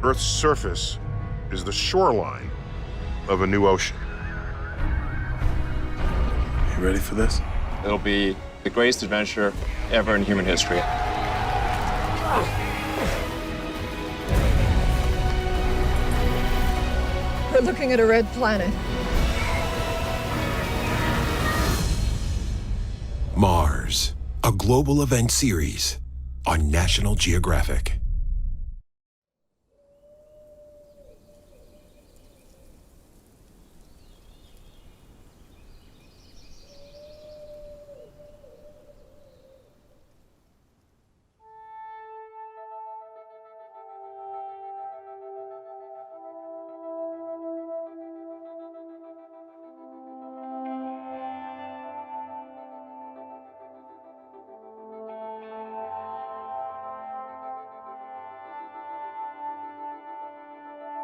Earth's surface is the shoreline of a new ocean. You ready for this? It'll be the greatest adventure ever in human history. We're looking at a red planet. Mars, a global event series on National Geographic.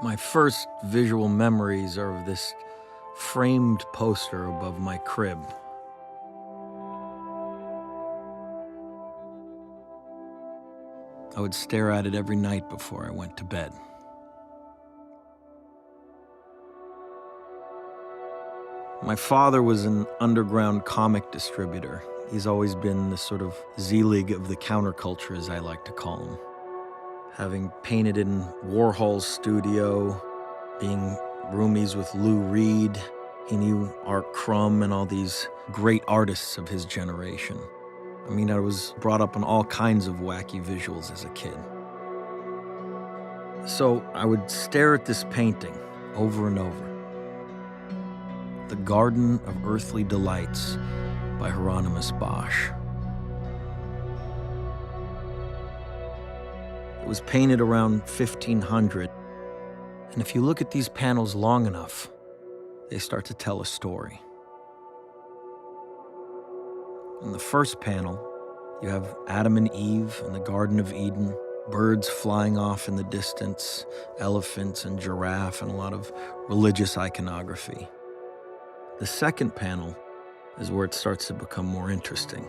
My first visual memories are of this framed poster above my crib. I would stare at it every night before I went to bed. My father was an underground comic distributor. He's always been the sort of Z-League of the counterculture, as I like to call him. Having painted in Warhol's studio, being roomies with Lou Reed, he knew Art Crumb and all these great artists of his generation. I mean, I was brought up on all kinds of wacky visuals as a kid. So I would stare at this painting over and over. The Garden of Earthly Delights by Hieronymus Bosch. It was painted around 1500, and if you look at these panels long enough, they start to tell a story. In the first panel, you have Adam and Eve in the Garden of Eden, birds flying off in the distance, elephants and giraffe, and a lot of religious iconography. The second panel is where it starts to become more interesting.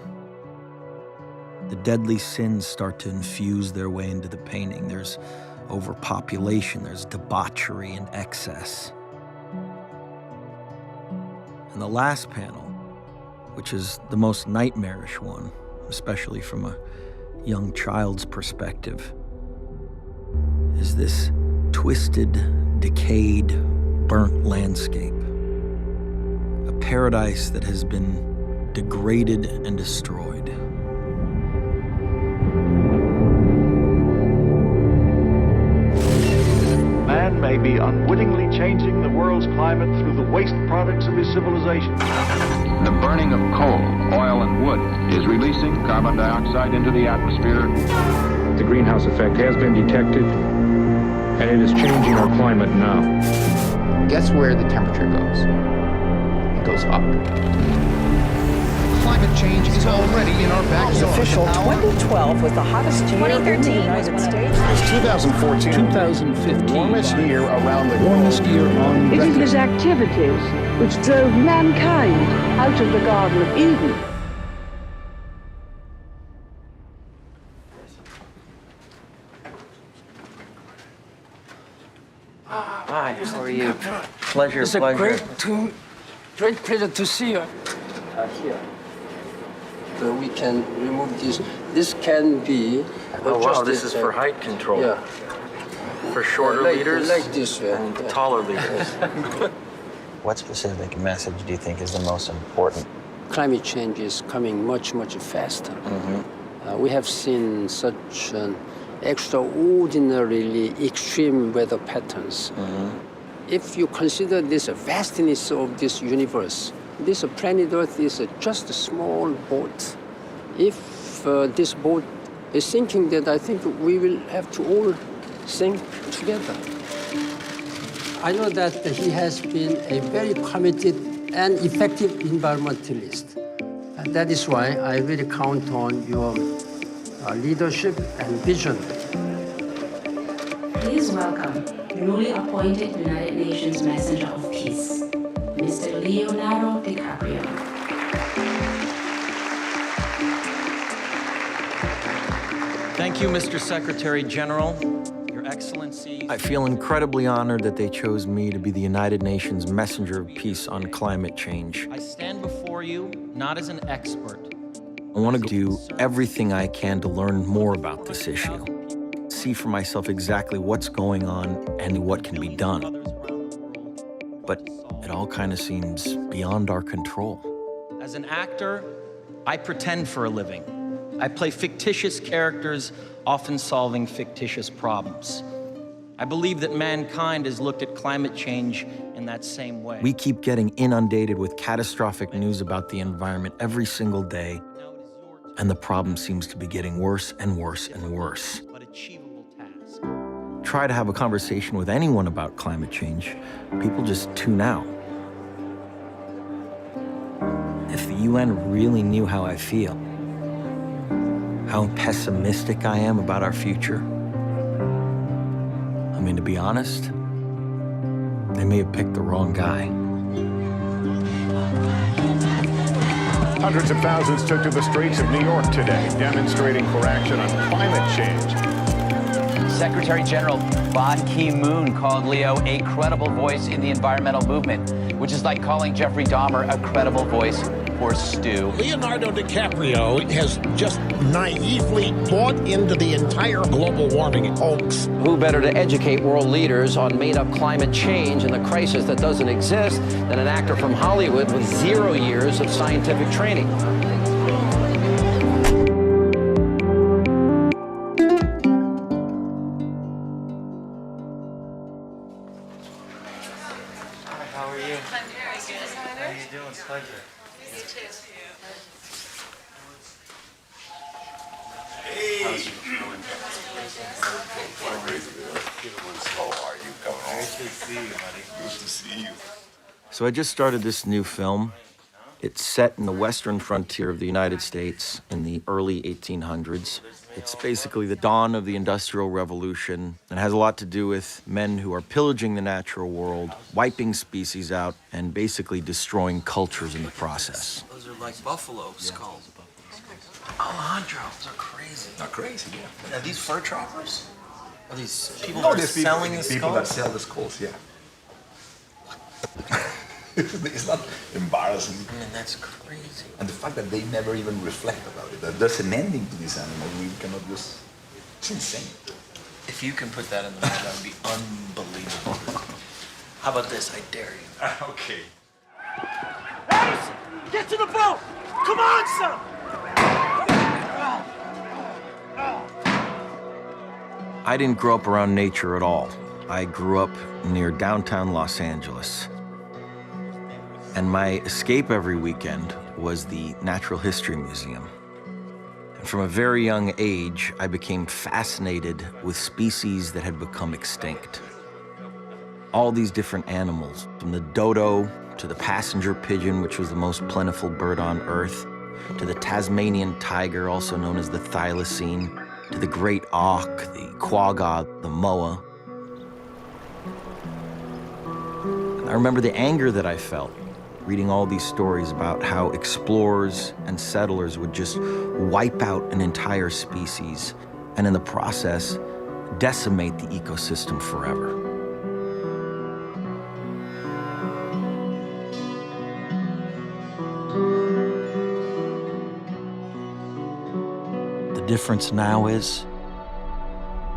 The deadly sins start to infuse their way into the painting. There's overpopulation, there's debauchery and excess. And the last panel, which is the most nightmarish one, especially from a young child's perspective, is this twisted, decayed, burnt landscape. A paradise that has been degraded and destroyed. Man may be unwittingly changing the world's climate through the waste products of his civilization. The burning of coal, oil, and wood is releasing carbon dioxide into the atmosphere. The greenhouse effect has been detected, and it is changing our climate now. Guess where the temperature goes? It goes up. Climate change is already in our backyard. It's official. 2012 was the hottest year in the United States. It's 2014. 2015. Warmest year around the warmest year on record. It is these activities which drove mankind out of the Garden of Eden. Hi, how are you? Pleasure, it's pleasure. Great pleasure to see you. Here. We can remove this. This can be. Oh wow, this is for height control. Yeah. For shorter leaders like this way. and taller leaders. What specific message do you think is the most important? Climate change is coming much, much faster. We have seen such extraordinarily extreme weather patterns. If you consider this vastness of this universe, this planet Earth is just a small boat. If this boat is sinking, then I think we will have to all sink together. I know that he has been a very committed and effective environmentalist. And that is why I really count on your leadership and vision. Please welcome the newly appointed United Nations Messenger of Peace, Mr. Leonardo DiCaprio. Thank you, Mr. Secretary General. Your Your Excellency, I feel incredibly honored that they chose me to be the United Nations Messenger of Peace on climate change. I stand before you not as an expert. I want to do everything I can to learn more about this issue, see for myself exactly what's going on and what can be done. But it all kind of seems beyond our control. As an actor, I pretend for a living. I play fictitious characters, often solving fictitious problems. I believe that mankind has looked at climate change in that same way. We keep getting inundated with catastrophic news about the environment every single day, and the problem seems to be getting worse and worse and worse. Try to have a conversation with anyone about climate change, people just tune out. If the UN really knew how I feel, how pessimistic I am about our future, I mean, to be honest, they may have picked the wrong guy. Hundreds of thousands took to the streets of New York today, demonstrating for action on climate change. Secretary General Ban Ki-moon called Leo a credible voice in the environmental movement, which is like calling Jeffrey Dahmer a credible voice for Stu. Leonardo DiCaprio has just naively bought into the entire global warming hoax. Who better to educate world leaders on made-up climate change and the crisis that doesn't exist than an actor from Hollywood with 0 years of scientific training? How are you? I'm very good. How are you doing? Pleasure. You too. Hey! How's it going? How are you? Come on. Nice to see you, buddy. Good to see you. So I just started this new film. It's set in the western frontier of the United States in the early 1800s. It's basically the dawn of the Industrial Revolution and has a lot to do with men who are pillaging the natural world, wiping species out, and basically destroying cultures in the process. Those are like buffalo skulls. Alejandro, those are crazy. Not crazy, yeah. Are these fur trappers? Are these people No, that are there's selling the skulls? people that sell the skulls, yeah. It's not embarrassing. I mean, that's crazy. And the fact that they never even reflect about it, that there's an ending to this animal, we cannot just, it's insane. If you can put that in the movie, that would be unbelievable. How about this? I dare you. Okay. Addison, get to the boat! Come on, son! I didn't grow up around nature at all. I grew up near downtown Los Angeles. And my escape every weekend was the Natural History Museum. And from a very young age, I became fascinated with species that had become extinct. All these different animals, from the dodo to the passenger pigeon, which was the most plentiful bird on Earth, to the Tasmanian tiger, also known as the thylacine, to the great auk, the quagga, the moa. And I remember the anger that I felt reading all these stories about how explorers and settlers would just wipe out an entire species and in the process decimate the ecosystem forever. The difference now is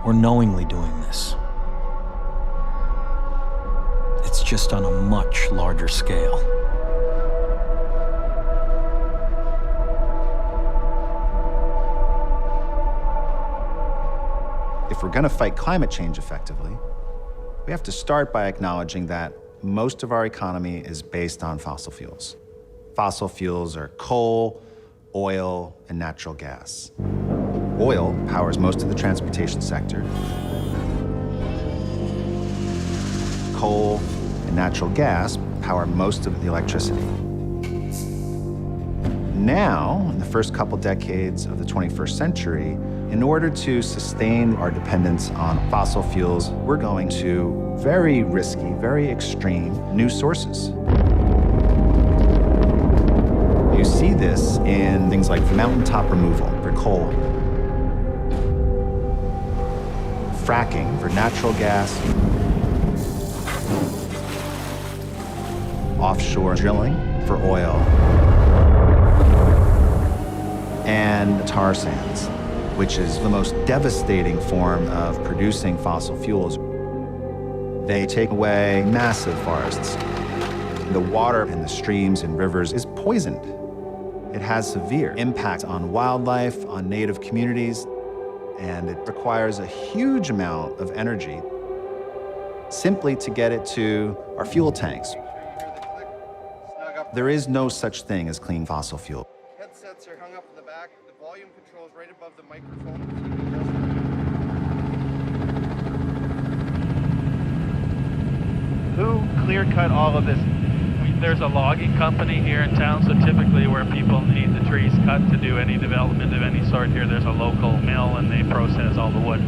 we're knowingly doing this. It's just on a much larger scale. If we're going to fight climate change effectively, we have to start by acknowledging that most of our economy is based on fossil fuels. Fossil fuels are coal, oil, and natural gas. Oil powers most of the transportation sector. Coal and natural gas power most of the electricity. Now, in the first couple decades of the 21st century, in order to sustain our dependence on fossil fuels, we're going to very risky, very extreme new sources. You see this in things like mountaintop removal for coal. fracking for natural gas, offshore drilling for oil, and tar sands, which is the most devastating form of producing fossil fuels. They take away massive forests. The water in the streams and rivers is poisoned. It has severe impact on wildlife, on native communities, and it requires a huge amount of energy simply to get it to our fuel tanks. There is no such thing as clean fossil fuel. Headsets are hung up in the back. The volume control is right above the microphone. Who clear-cut all of this? There's a logging company here in town, so typically where people need the trees cut to do any development of any sort here, there's a local mill and they process all the wood.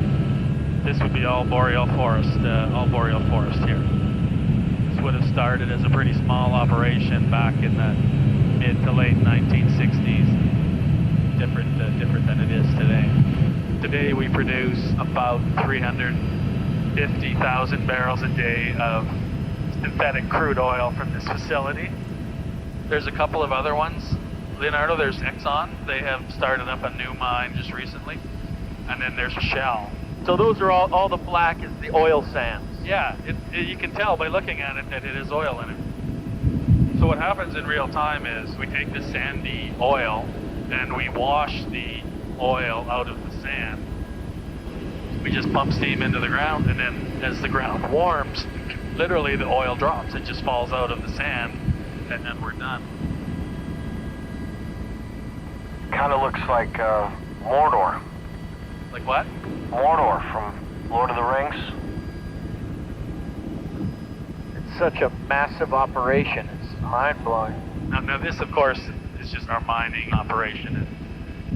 This would be all boreal forest here. This would have started as a pretty small operation back in the mid to late 1960s, different than it is today. Today we produce about 350,000 barrels a day of synthetic crude oil from this facility. There's a couple of other ones. Leonardo, there's Exxon. They have started up a new mine just recently. And then there's Shell. So those are all the black is the oil sands. Yeah, you can tell by looking at it that it is oil in it. So what happens in real time is we take the sandy oil and we wash the oil out of the sand. We just pump steam into the ground, and then as the ground warms, literally the oil drops. It just falls out of the sand, and then we're done. Kind of looks like Mordor. Like what? Mordor from Lord of the Rings. It's such a massive operation. It's mind-blowing. Now this, of course, is just our mining operation, and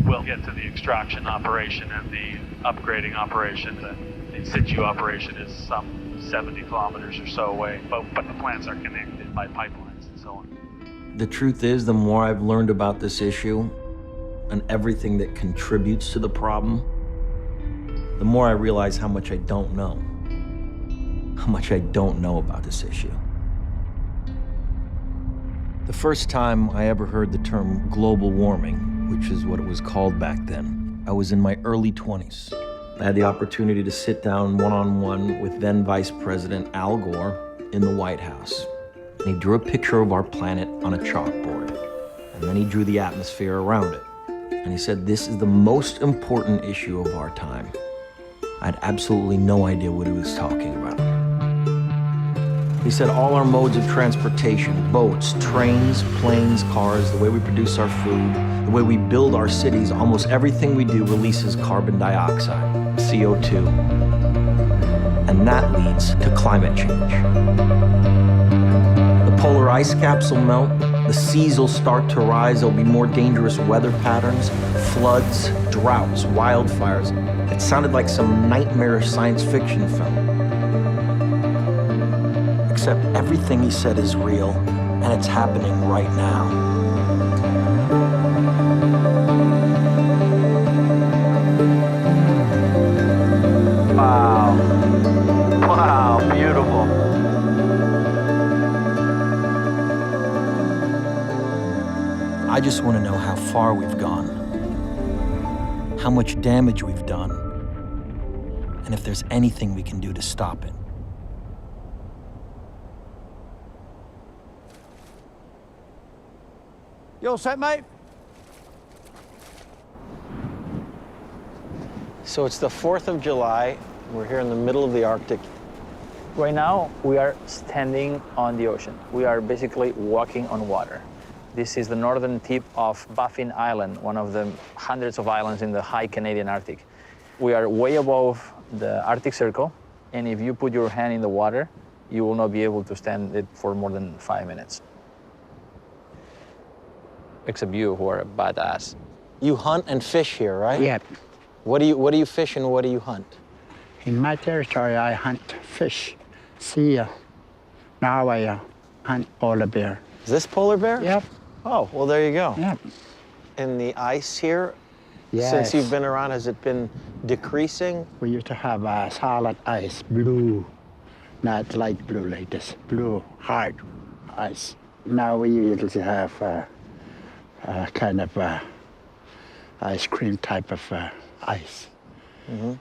we'll get to the extraction operation and the upgrading operation. The in situ operation is some 70 kilometers or so away, but the plants are connected by pipelines and so on. The truth is, the more I've learned about this issue and everything that contributes to the problem, the more I realize how much I don't know. How much I don't know about this issue. The first time I ever heard the term global warming, which is what it was called back then, I was in my early 20s. I had the opportunity to sit down one-on-one with then Vice President Al Gore in the White House. And he drew a picture of our planet on a chalkboard. And then he drew the atmosphere around it. And he said, this is the most important issue of our time. I had absolutely no idea what he was talking about. He said all our modes of transportation, boats, trains, planes, cars, the way we produce our food, the way we build our cities, almost everything we do releases carbon dioxide, CO2. And that leads to climate change. The polar ice caps will melt, the seas will start to rise, there'll be more dangerous weather patterns, floods, droughts, wildfires. It sounded like some nightmarish science fiction film. Except everything he said is real, and it's happening right now. Wow. Wow, beautiful. I just want to know how far we've gone, how much damage we've done, and if there's anything we can do to stop it. You all set, mate? So it's the 4th of July. We're here in the middle of the Arctic. Right now, we are standing on the ocean. We are basically walking on water. This is the northern tip of Baffin Island, one of the hundreds of islands in the high Canadian Arctic. We are way above the Arctic Circle, and if you put your hand in the water, you will not be able to stand it for more than 5 minutes. Except you, who are a badass. You hunt and fish here, right? Yeah. What do you fish and what do you hunt? In my territory, I hunt fish, seal. Now I hunt polar bear. Is this polar bear? Yep. Oh, well, there you go. Yep. And the ice here Yes. Since you've been around, has it been decreasing? We used to have solid ice, blue, not light blue like this, blue, hard ice. Now we usually have kind of ice cream type of ice.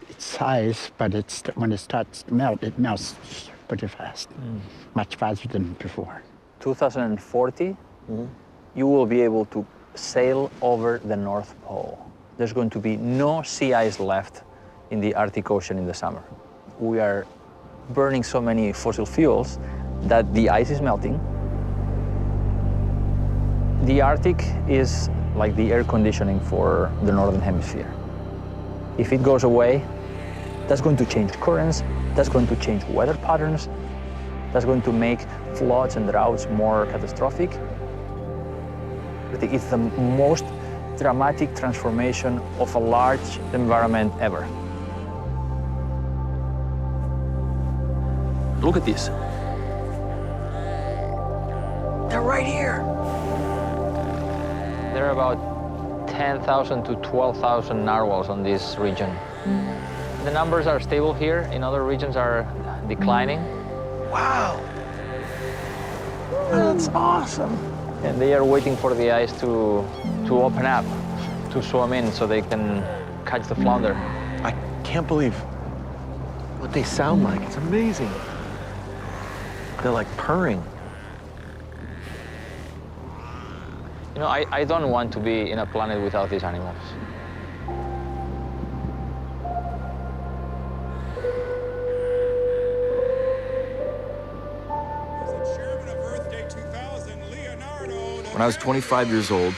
It's ice, but when it starts to melt, it melts pretty fast, much faster than before. 2040, you will be able to sail over the North Pole. There's going to be no sea ice left in the Arctic Ocean in the summer. We are burning so many fossil fuels that the ice is melting. The Arctic is like the air conditioning for the Northern Hemisphere. If it goes away, that's going to change currents, that's going to change weather patterns, that's going to make floods and droughts more catastrophic. It's the most dramatic transformation of a large environment ever. Look at this. They're right here. There are about 10,000 to 12,000 narwhals on this region. The numbers are stable here. In other regions are declining. Wow. That's awesome. And they are waiting for the ice to open up, to swim in so they can catch the flounder. I can't believe what they sound like. It's amazing. They're like purring. You know, I don't want to be in a planet without these animals. When I was 25 years old,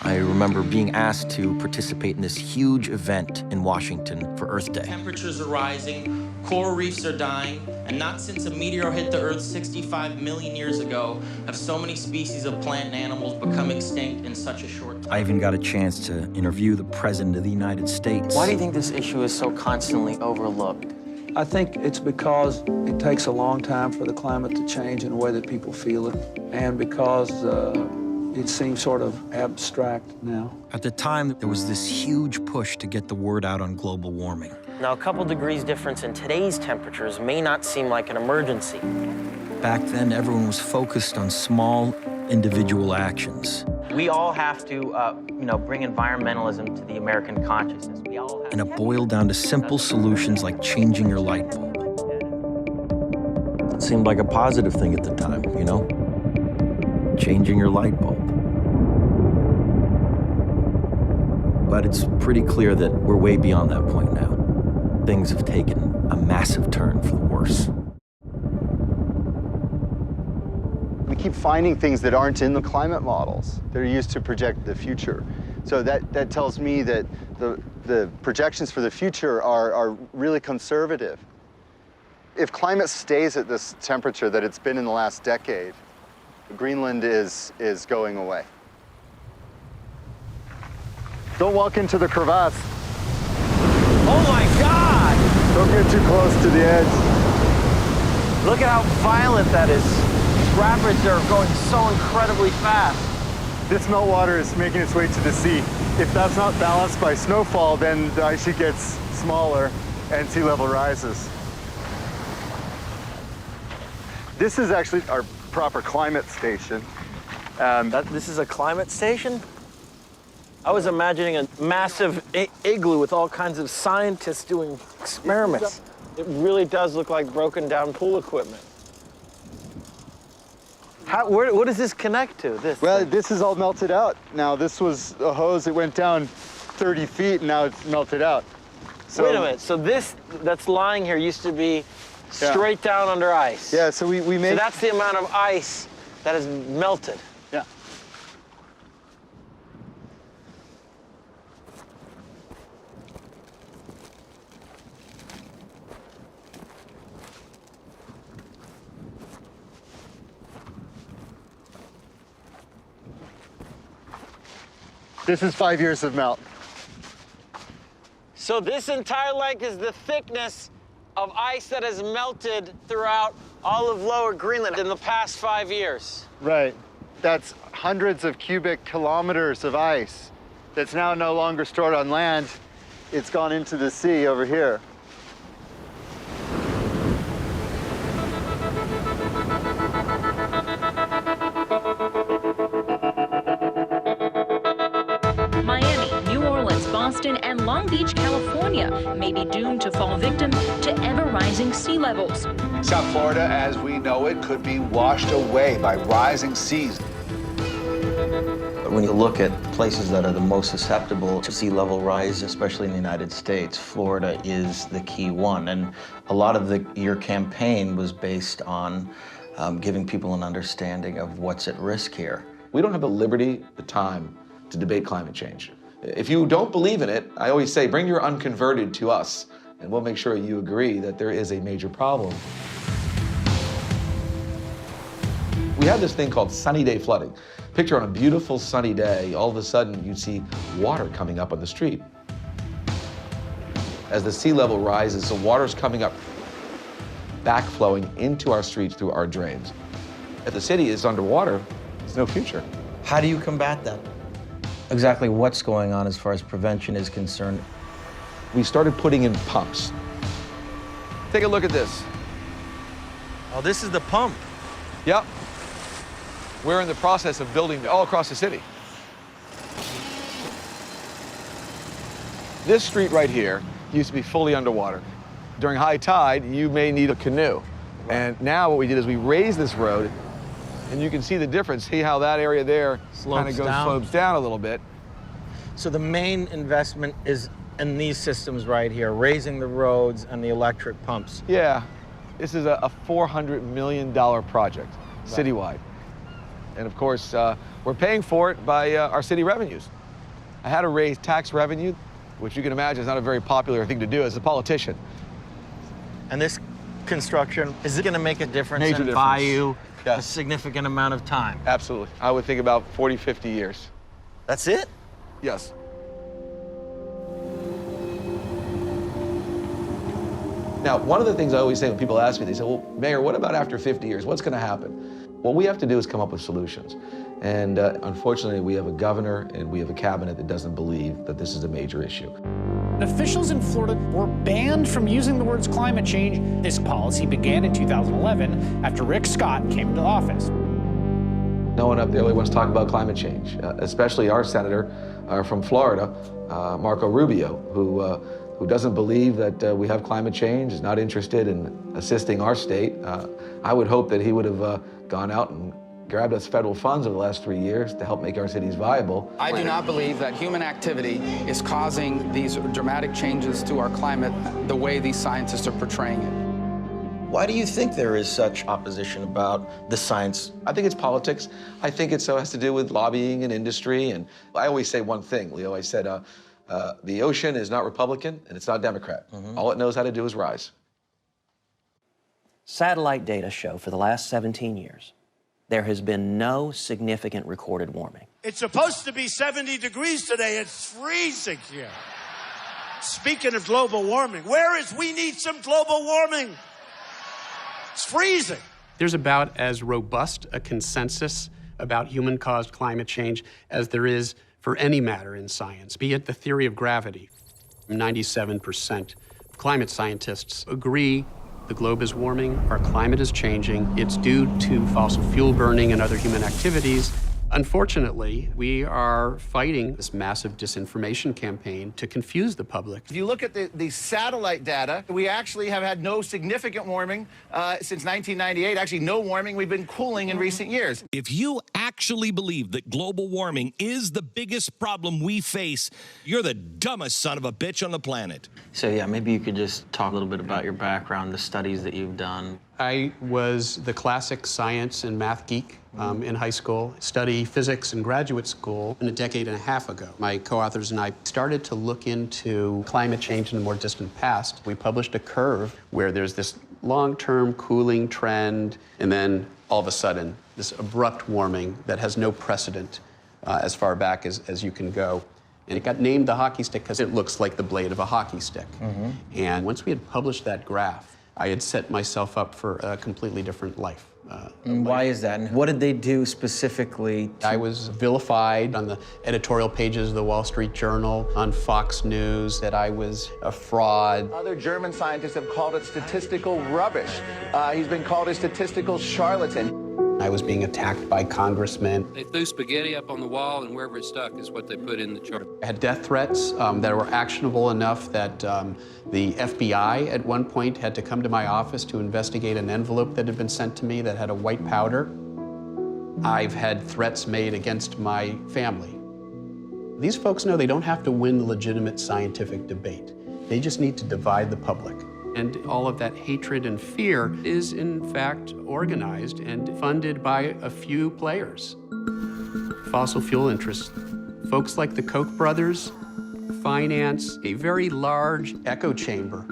I remember being asked to participate in this huge event in Washington for Earth Day. Temperatures are rising, coral reefs are dying, and not since a meteor hit the Earth 65 million years ago have so many species of plant and animals become extinct in such a short time. I even got a chance to interview the President of the United States. Why do you think this issue is so constantly overlooked? I think it's because it takes a long time for the climate to change in the way that people feel it, and because it seems sort of abstract now. At the time, there was this huge push to get the word out on global warming. Now, a couple degrees difference in today's temperatures may not seem like an emergency. Back then, everyone was focused on small, individual actions. We all have to, bring environmentalism to the American consciousness. We all have And it boiled down to simple solutions like changing your light bulb. It seemed like a positive thing at the time, you know? Changing your light bulb. But it's pretty clear that we're way beyond that point now. Things have taken a massive turn for the worse. We keep finding things that aren't in the climate models that are used to project the future. So that tells me that the projections for the future are really conservative. If climate stays at this temperature that it's been in the last decade, Greenland is going away. Don't walk into the crevasse. Oh my God! Don't get too close to the edge. Look at how violent that is. These rapids are going so incredibly fast. This meltwater is making its way to the sea. If that's not balanced by snowfall, then the ice sheet gets smaller and sea level rises. This is actually our proper climate station. This is a climate station? I was imagining a massive igloo with all kinds of scientists doing experiments. It really does look like broken down pool equipment. What does this connect to? This is all melted out. Now, this was a hose that went down 30 feet, and now it's melted out. So, wait a minute, so this that's lying here used to be straight down under ice? Yeah, so we made... So that's the amount of ice that has melted? Yeah. This is 5 years of melt. So this entire length is the thickness of ice that has melted throughout all of lower Greenland in the past 5 years. Right. That's hundreds of cubic kilometers of ice that's now no longer stored on land. It's gone into the sea over here. Miami, New Orleans, Boston, and Long Beach, California may be doomed to fall victim to ever-rising sea levels. South Florida, as we know it, could be washed away by rising seas. When you look at places that are the most susceptible to sea level rise, especially in the United States, Florida is the key one. And a lot of your campaign was based on giving people an understanding of what's at risk here. We don't have the liberty, the time to debate climate change. If you don't believe in it, I always say, bring your unconverted to us, and we'll make sure you agree that there is a major problem. We have this thing called sunny day flooding. Picture on a beautiful sunny day, all of a sudden you see water coming up on the street. As the sea level rises, the water's coming up, backflowing into our streets through our drains. If the city is underwater, there's no future. How do you combat that? Exactly what's going on as far as prevention is concerned? We started putting in pumps. Take a look at this. Oh, this is the pump. Yep. We're in the process of building all across the city. This street right here used to be fully underwater. During high tide, you may need a canoe. And now what we did is we raised this road, and you can see the difference. See how that area there kind of slopes down a little bit. So the main investment is in these systems right here, raising the roads and the electric pumps. Yeah, this is a $400 million project, citywide. And of course, we're paying for it by our city revenues. I had to raise tax revenue, which you can imagine is not a very popular thing to do as a politician. And this construction, is it going to make a difference Major and difference. buy you a significant amount of time? Absolutely. I would think about 40, 50 years. That's it? Yes. Now, one of the things I always say when people ask me, they say, well, Mayor, what about after 50 years? What's going to happen? What we have to do is come up with solutions. And unfortunately, we have a governor and we have a cabinet that doesn't believe that this is a major issue. Officials in Florida were banned from using the words climate change. This policy began in 2011 after Rick Scott came into office. No one up there really wants to talk about climate change, especially our senator from Florida, Marco Rubio, who doesn't believe that we have climate change, is not interested in assisting our state. I would hope that he would have gone out and grabbed us federal funds over the last 3 years to help make our cities viable. I do not believe that human activity is causing these dramatic changes to our climate the way these scientists are portraying it. Why do you think there is such opposition about the science? I think it's politics. I think it has to do with lobbying and industry. And I always say one thing, Leo. I said, the ocean is not Republican and it's not Democrat. All it knows how to do is rise. Satellite data show for the last 17 years, there has been no significant recorded warming. It's supposed to be 70 degrees today. It's freezing here. Speaking of global warming, we need some global warming. It's freezing. There's about as robust a consensus about human-caused climate change as there is for any matter in science, be it the theory of gravity. 97% of climate scientists agree the globe is warming, our climate is changing. It's due to fossil fuel burning and other human activities. Unfortunately, we are fighting this massive disinformation campaign to confuse the public. If you look at the satellite data, we actually have had no significant warming since 1998. Actually, no warming. We've been cooling in recent years. If you actually believe that global warming is the biggest problem we face, you're the dumbest son of a bitch on the planet. So yeah, maybe you could just talk a little bit about your background, the studies that you've done. I was the classic science and math geek in high school, studied physics in graduate school a decade and a half ago. My co-authors and I started to look into climate change in the more distant past. We published a curve where there's this long-term cooling trend, and then all of a sudden, this abrupt warming that has no precedent as far back as you can go. And it got named the hockey stick because it looks like the blade of a hockey stick. And once we had published that graph, I had set myself up for a completely different life. And why is that? And what did they do specifically? I was vilified on the editorial pages of the Wall Street Journal, on Fox News, that I was a fraud. Other German scientists have called it statistical rubbish. He's been called a statistical charlatan. I was being attacked by congressmen. They threw spaghetti up on the wall, and wherever it stuck is what they put in the chart. I had death threats that were actionable enough that the FBI at one point had to come to my office to investigate an envelope that had been sent to me that had a white powder. I've had threats made against my family. These folks know they don't have to win legitimate scientific debate. They just need to divide the public. And all of that hatred and fear is, in fact, organized and funded by a few players. Fossil fuel interests. Folks like the Koch brothers finance a very large echo chamber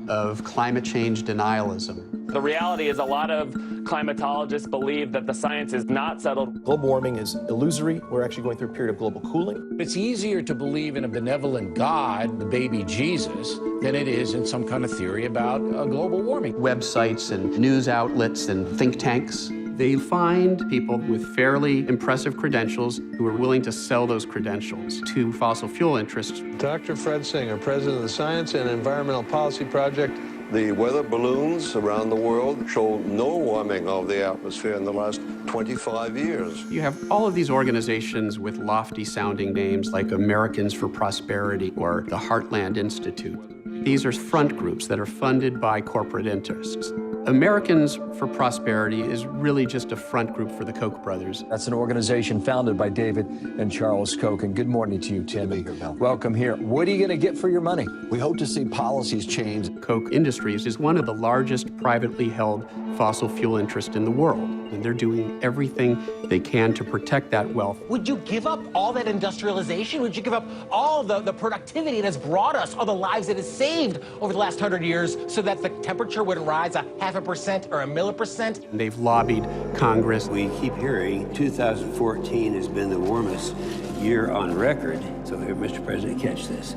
of climate change denialism. The reality is a lot of climatologists believe that the science is not settled. Global warming is illusory. We're actually going through a period of global cooling. It's easier to believe in a benevolent God, the baby Jesus, than it is in some kind of theory about global warming. Websites and news outlets and think tanks, they find people with fairly impressive credentials who are willing to sell those credentials to fossil fuel interests. Dr. Fred Singer, president of the Science and Environmental Policy Project. The weather balloons around the world show no warming of the atmosphere in the last 25 years. You have all of these organizations with lofty-sounding names like Americans for Prosperity or the Heartland Institute. These are front groups that are funded by corporate interests. Americans for Prosperity is really just a front group for the Koch brothers. That's an organization founded by David and Charles Koch. And good morning to you, Tim. Welcome here. What are you going to get for your money? We hope to see policies change. Koch Industries is one of the largest privately held fossil fuel interests in the world, and they're doing everything they can to protect that wealth. Would you give up all that industrialization? Would you give up all the productivity it has brought us, all the lives it has saved over the last 100 years so that the temperature wouldn't rise 0.5% or 1%? They've lobbied Congress. We keep hearing 2014 has been the warmest year on record. So here, Mr. President, catch this.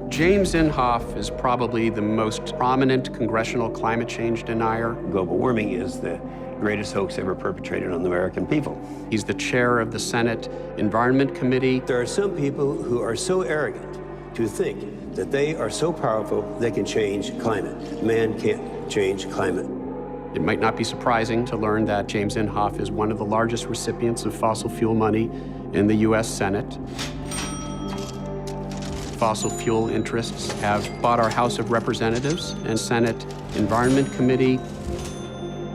James Inhofe is probably the most prominent congressional climate change denier. Global warming is the greatest hoax ever perpetrated on the American people. He's the chair of the Senate Environment Committee. There are some people who are so arrogant to think that they are so powerful they can change climate. Man can't change climate. It might not be surprising to learn that James Inhofe is one of the largest recipients of fossil fuel money in the U.S. Senate. Fossil fuel interests have bought our House of Representatives and Senate Environment Committee.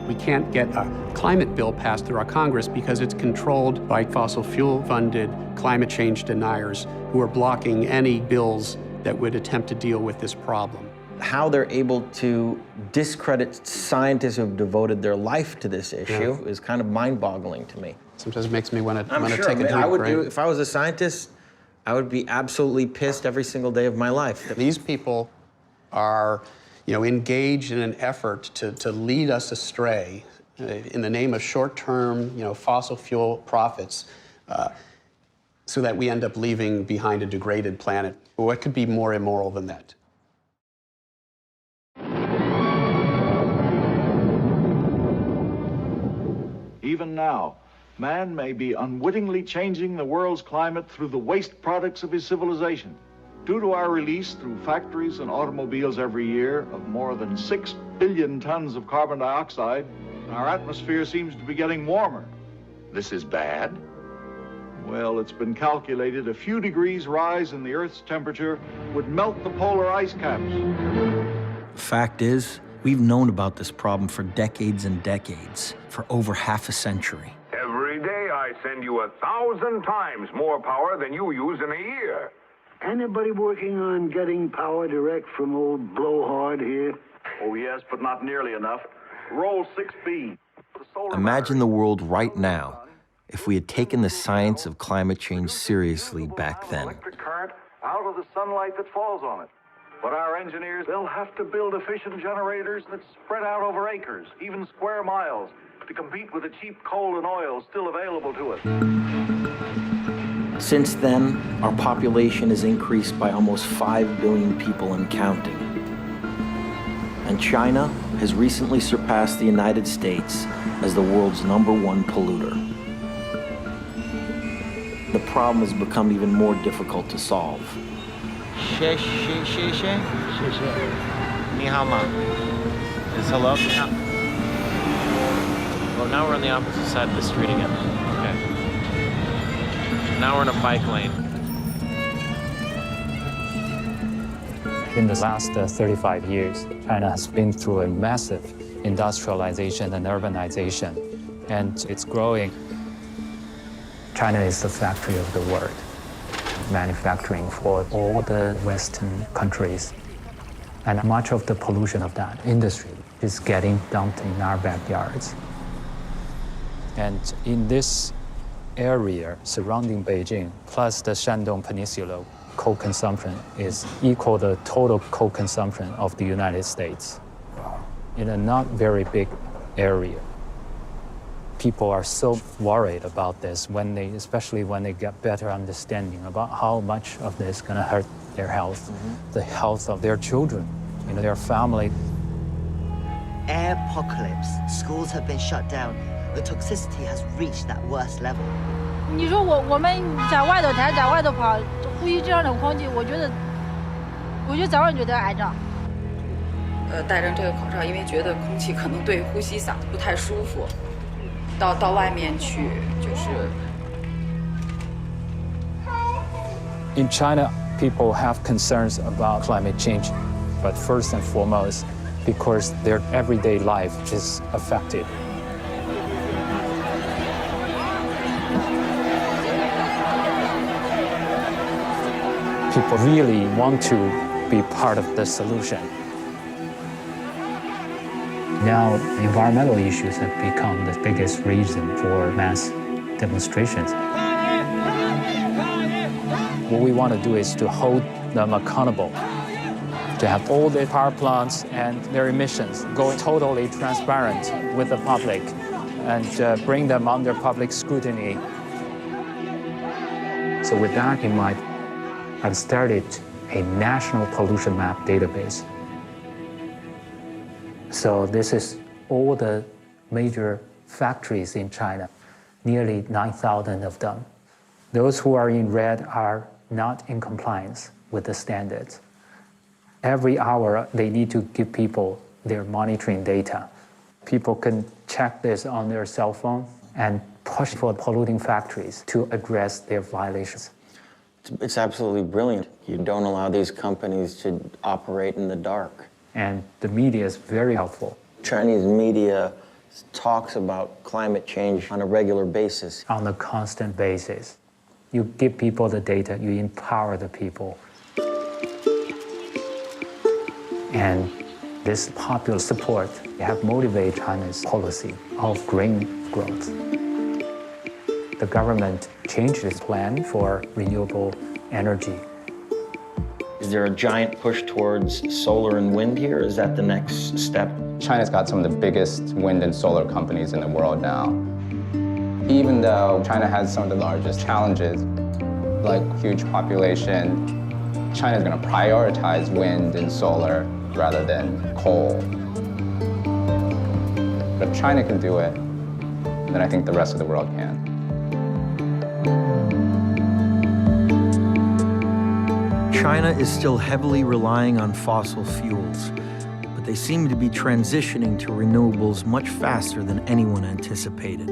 We can't get a climate bill passed through our Congress because it's controlled by fossil fuel-funded climate change deniers who are blocking any bills that would attempt to deal with this problem. How they're able to discredit scientists who have devoted their life to this issue is kind of mind-boggling to me. Sometimes it makes me want to take a drink. I would do, if I was a scientist, I would be absolutely pissed every single day of my life. These people are, engaged in an effort to lead us astray in the name of short-term, fossil fuel profits, so that we end up leaving behind a degraded planet. What could be more immoral than that? Even now, man may be unwittingly changing the world's climate through the waste products of his civilization. Due to our release through factories and automobiles every year of more than 6 billion tons of carbon dioxide, our atmosphere seems to be getting warmer. This is bad? Well, it's been calculated a few degrees rise in the Earth's temperature would melt the polar ice caps. Fact is, we've known about this problem for decades and decades, for over half a century. Every day I send you 1,000 times more power than you use in a year. Anybody working on getting power direct from old Blowhard here? Oh, yes, but not nearly enough. Roll 6B. Imagine the world right now if we had taken the science of climate change seriously back then. Electric current out of the sunlight that falls on it. But our engineers, they'll have to build efficient generators that spread out over acres, even square miles, to compete with the cheap coal and oil still available to us. Since then, our population has increased by almost 5 billion people and counting. and China has recently surpassed the United States as the world's #1 polluter. The problem has become even more difficult to solve. Ni hao ma. Is hello? No. Well, now we're on the opposite side of the street again. Okay. Now we're in a bike lane. In the last 35 years, China has been through a massive industrialization and urbanization, and it's growing. China is the factory of the world, manufacturing for all the Western countries. And much of the pollution of that industry is getting dumped in our backyards. And in this area surrounding Beijing, plus the Shandong Peninsula, coal consumption is equal to the total coal consumption of the United States in a not very big area. People are so worried about this especially when they get better understanding about how much of this is going to hurt their health, the health of their children, their family. Apocalypse. Schools have been shut down. The toxicity has reached that worst level. 你说我们在外头在外头跑，呼吸这样的空气，我觉得早晚就得癌症。戴上这个口罩，因为觉得空气可能对呼吸嗓子不太舒服，到外面去就是。In China, people have concerns about climate change, but first and foremost, because their everyday life is affected. People really want to be part of the solution. Now, environmental issues have become the biggest reason for mass demonstrations. What we want to do is to hold them accountable, to have all the power plants and their emissions go totally transparent with the public and bring them under public scrutiny. So with that in mind, I've started a national pollution map database. So this is all the major factories in China, nearly 9,000 of them. Those who are in red are not in compliance with the standards. Every hour, they need to give people their monitoring data. People can check this on their cell phone and push for polluting factories to address their violations. It's absolutely brilliant. You don't allow these companies to operate in the dark. And the media is very helpful. Chinese media talks about climate change on a regular basis. On a constant basis. You give people the data, you empower the people. And this popular support have motivated China's policy of green growth. The government changed its plan for renewable energy. Is there a giant push towards solar and wind here? Is that the next step? China's got some of the biggest wind and solar companies in the world now. Even though China has some of the largest challenges, like huge population, China's going to prioritize wind and solar rather than coal. But if China can do it, then I think the rest of the world can. China is still heavily relying on fossil fuels, but they seem to be transitioning to renewables much faster than anyone anticipated.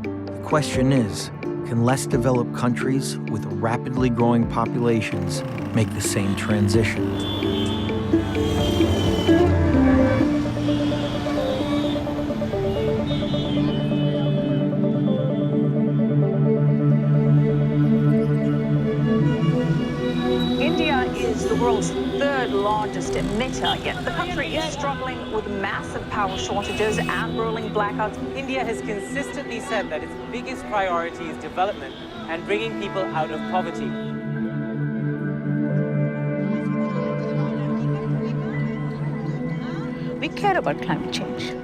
The question is, can less developed countries with rapidly growing populations make the same transition? Largest emitter, yet the country is struggling with massive power shortages and rolling blackouts. India has consistently said that its biggest priority is development and bringing people out of poverty. We care about climate change.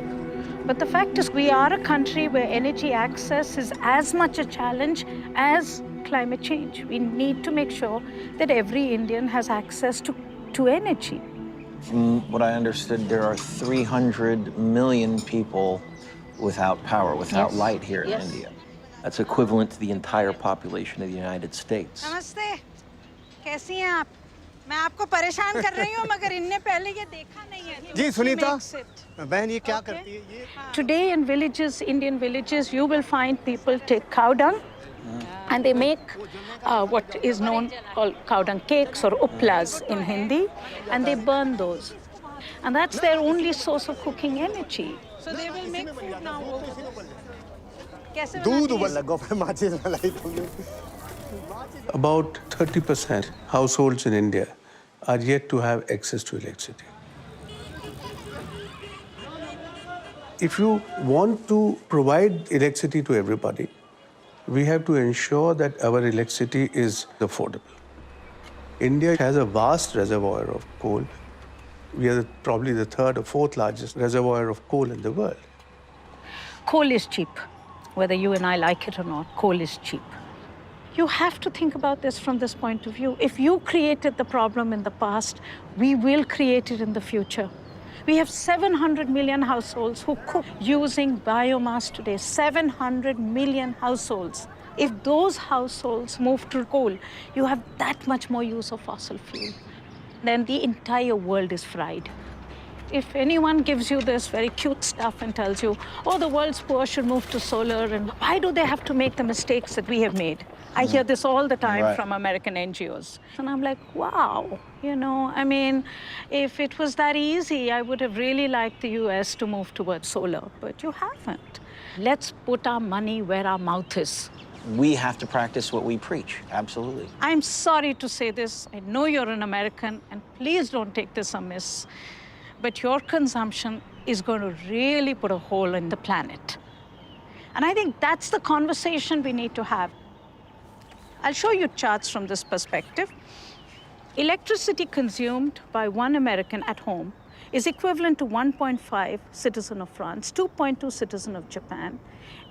But the fact is, we are a country where energy access is as much a challenge as climate change. We need to make sure that every Indian has access to energy. From what I understood, there are 300 million people without power, without light here in India. That's equivalent to the entire population of the United States. नमस्ते, कैसी हैं आप? मैं आपको परेशान कर रही हूँ मगर इनने पहले ये देखा नहीं है। जी सुनीता, बहन ये क्या करती है ये? Today in villages, Indian villages, you will find people take cow dung and they make what is known called cow dung cakes or uplas in Hindi, and they burn those. And that's their only source of cooking energy. So they will make food now. About 30% households in India are yet to have access to electricity. If you want to provide electricity to everybody, we have to ensure that our electricity is affordable. India has a vast reservoir of coal. We are probably the third or fourth largest reservoir of coal in the world. Coal is cheap. Whether you and I like it or not, coal is cheap. You have to think about this from this point of view. If you created the problem in the past, we will create it in the future. We have 700 million households who cook using biomass today. 700 million households. If those households move to coal, you have that much more use of fossil fuel. Then the entire world is fried. If anyone gives you this very cute stuff and tells you, oh, the world's poor should move to solar, and why do they have to make the mistakes that we have made? I hear this all the time from American NGOs. And I'm like, wow, you know, I mean, if it was that easy, I would have really liked the US to move towards solar, but you haven't. Let's put our money where our mouth is. We have to practice what we preach, absolutely. I'm sorry to say this. I know you're an American, and please don't take this amiss, but your consumption is going to really put a hole in the planet. And I think that's the conversation we need to have. I'll show you charts from this perspective. Electricity consumed by one American at home is equivalent to 1.5 citizen of France, 2.2 citizen of Japan,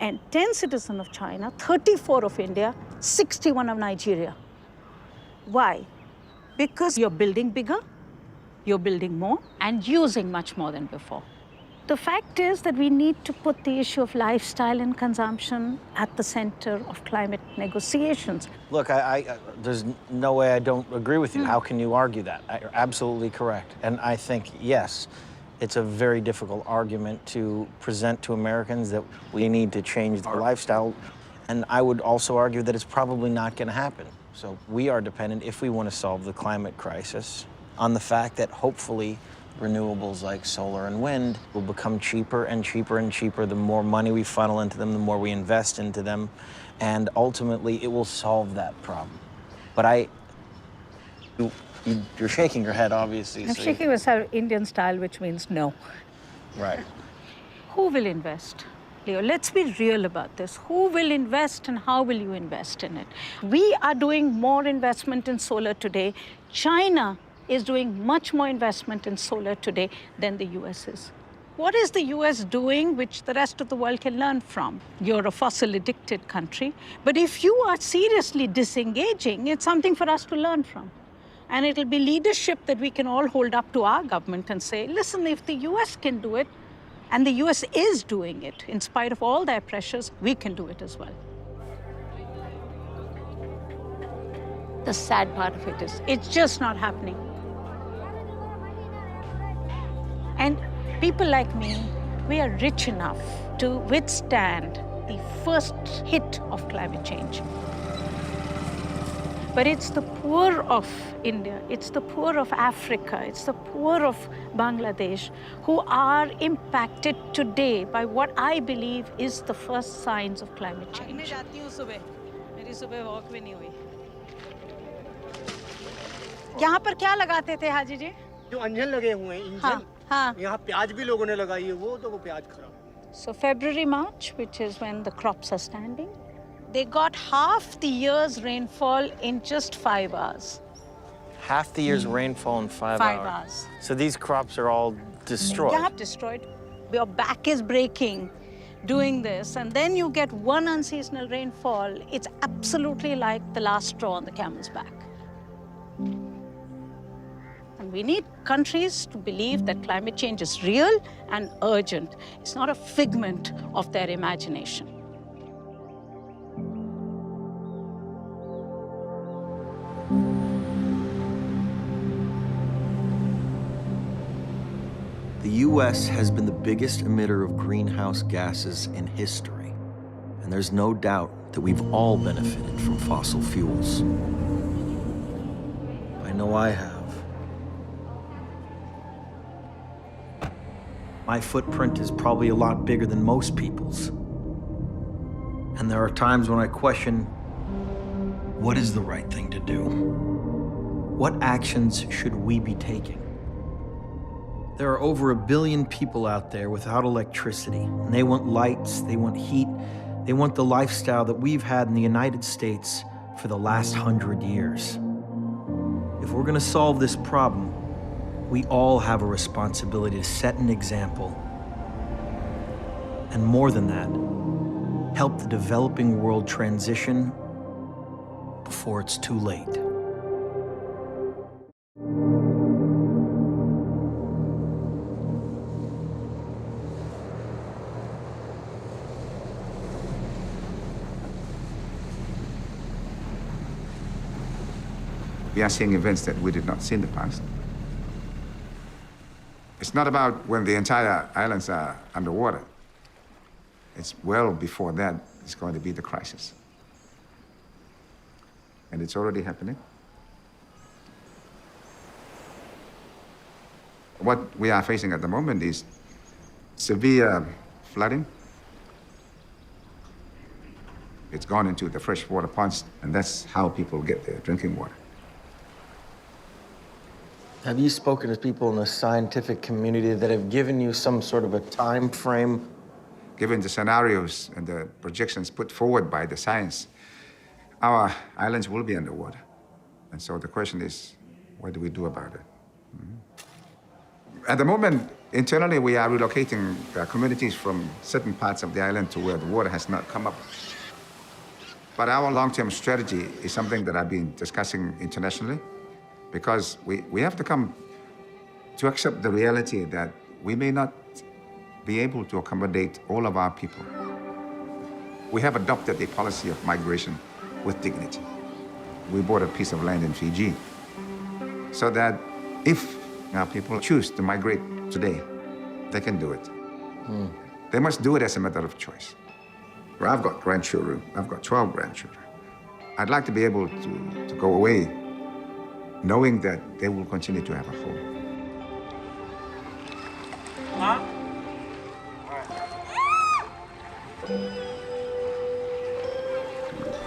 and 10 citizen of China, 34 of India, 61 of Nigeria. Why? Because you're building bigger, you're building more, and using much more than before. The fact is that we need to put the issue of lifestyle and consumption at the center of climate negotiations. Look, there's no way I don't agree with you. How can you argue that? You're absolutely correct. And I think, yes, it's a very difficult argument to present to Americans that we need to change our lifestyle. And I would also argue that it's probably not going to happen. So we are dependent, if we want to solve the climate crisis, on the fact that hopefully renewables like solar and wind will become cheaper and cheaper and cheaper. The more money we funnel into them, the more we invest into them, and ultimately it will solve that problem. But you're shaking your head, obviously. I'm shaking my head Indian style, which means no. Right. Who will invest? Leo, let's be real about this. Who will invest and how will you invest in it? We are doing more investment in solar today. China is doing much more investment in solar today than the US is. What is the US doing which the rest of the world can learn from? You're a fossil-addicted country, but if you are seriously disengaging, it's something for us to learn from. And it'll be leadership that we can all hold up to our government and say, listen, if the US can do it, and the US is doing it, in spite of all their pressures, we can do it as well. The sad part of it is, it's just not happening. And people like me, we are rich enough to withstand the first hit of climate change. But it's the poor of India, it's the poor of Africa, it's the poor of Bangladesh who are impacted today by what I believe is the first signs of climate change. यहाँ पर क्या लगाते थे हाजी जी? जो अंजन लगे हुए हैं engine, हाँ. यहाँ प्याज भी लोगों ने लगाई है, वो तो प्याज खराब. So February, March, which is when the crops are standing, they got half the year's rainfall in just 5 hours. Half the year's rainfall in 5 hours. 5 hours. So these crops are all destroyed. Yeah, destroyed. Your back is breaking doing this, and then you get one unseasonal rainfall. It's absolutely like the last straw on the camel's back. And And we need countries to believe that climate change is real and urgent. It's not a figment of their imagination. The U.S. has been the biggest emitter of greenhouse gases in history, and there's no doubt that we've all benefited from fossil fuels. I know I have. My footprint is probably a lot bigger than most people's. And there are times when I question, what is the right thing to do? What actions should we be taking? There are over 1 billion people out there without electricity, and they want lights, they want heat, they want the lifestyle that we've had in the United States for the last 100 years. If we're gonna solve this problem, we all have a responsibility to set an example. And more than that, help the developing world transition before it's too late. We are seeing events that we did not see in the past. It's not about when the entire islands are underwater. It's well before that is going to be the crisis. And it's already happening. What we are facing at the moment is severe flooding. It's gone into the freshwater ponds, and that's how people get their drinking water. Have you spoken to people in the scientific community that have given you some sort of a time frame? Given the scenarios and the projections put forward by the science, our islands will be underwater. And so the question is, what do we do about it? At the moment, internally, we are relocating communities from certain parts of the island to where the water has not come up. But our long-term strategy is something that I've been discussing internationally, because we have to come to accept the reality that we may not be able to accommodate all of our people. We have adopted a policy of migration with dignity. We bought a piece of land in Fiji so that if our people choose to migrate today, they can do it. They must do it as a matter of choice. Well, I've got grandchildren. I've got 12 grandchildren. I'd like to be able to go away knowing that they will continue to have a home.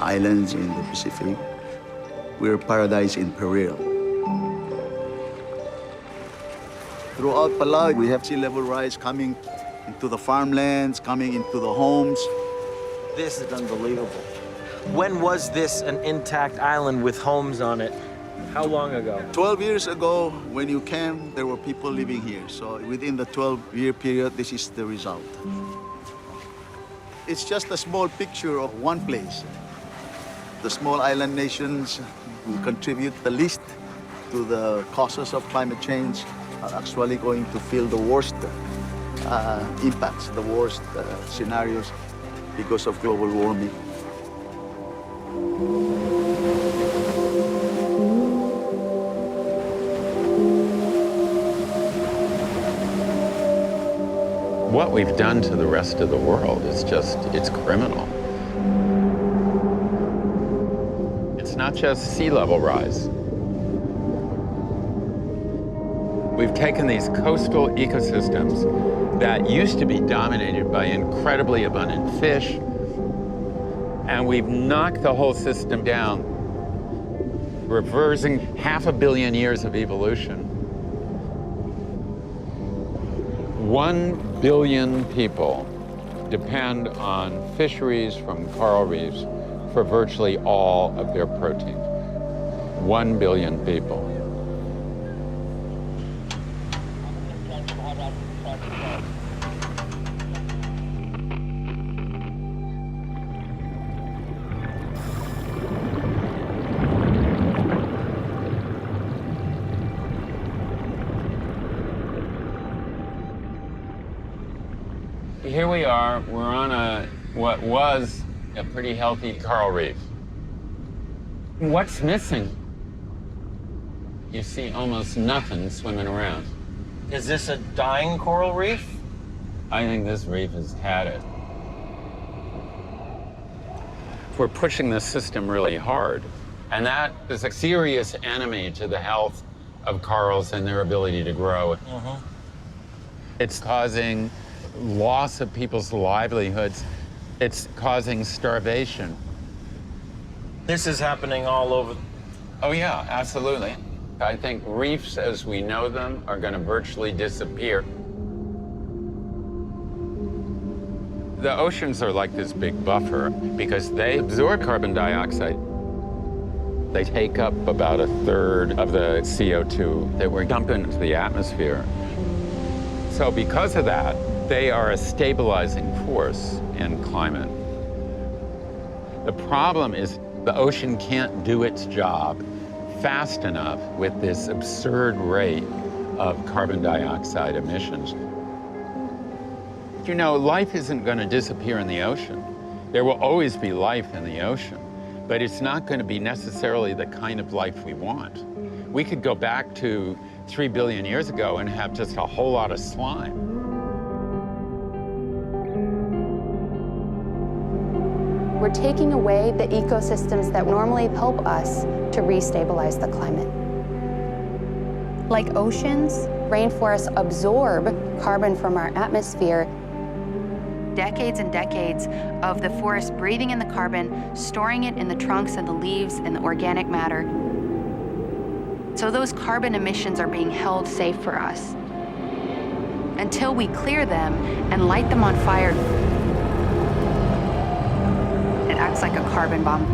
Islands in the Pacific, we're paradise in peril. Throughout Palau, we have sea level rise coming into the farmlands, coming into the homes. This is unbelievable. When was this an intact island with homes on it? How long ago? 12 years ago, when you came, there were people living here. So within the 12-year period, this is the result. It's just a small picture of one place. The small island nations who contribute the least to the causes of climate change are actually going to feel the worst impacts, the worst scenarios because of global warming. What we've done to the rest of the world is just, it's criminal. It's not just sea level rise. We've taken these coastal ecosystems that used to be dominated by incredibly abundant fish, and we've knocked the whole system down, reversing 500 million years of evolution. 1 billion people depend on fisheries from coral reefs for virtually all of their protein. 1 billion people. Here we are, we're on what was a pretty healthy coral reef. What's missing? You see almost nothing swimming around. Is this a dying coral reef? I think this reef has had it. We're pushing the system really hard, and that is a serious enemy to the health of corals and their ability to grow. It's causing loss of people's livelihoods. It's causing starvation. This is happening all over. Oh yeah, absolutely. I think reefs as we know them are going to virtually disappear. The oceans are like this big buffer because they absorb carbon dioxide. They take up about 1/3 of the CO2 that we're dumping into the atmosphere. So because of that, they are a stabilizing force in climate. The problem is the ocean can't do its job fast enough with this absurd rate of carbon dioxide emissions. You know, life isn't going to disappear in the ocean. There will always be life in the ocean, but it's not going to be necessarily the kind of life we want. We could go back to 3 billion years ago and have just a whole lot of slime. We're taking away the ecosystems that normally help us to restabilize the climate. Like oceans, rainforests absorb carbon from our atmosphere. Decades and decades of the forest breathing in the carbon, storing it in the trunks and the leaves and the organic matter. So those carbon emissions are being held safe for us. Until we clear them and light them on fire, it acts like a carbon bomb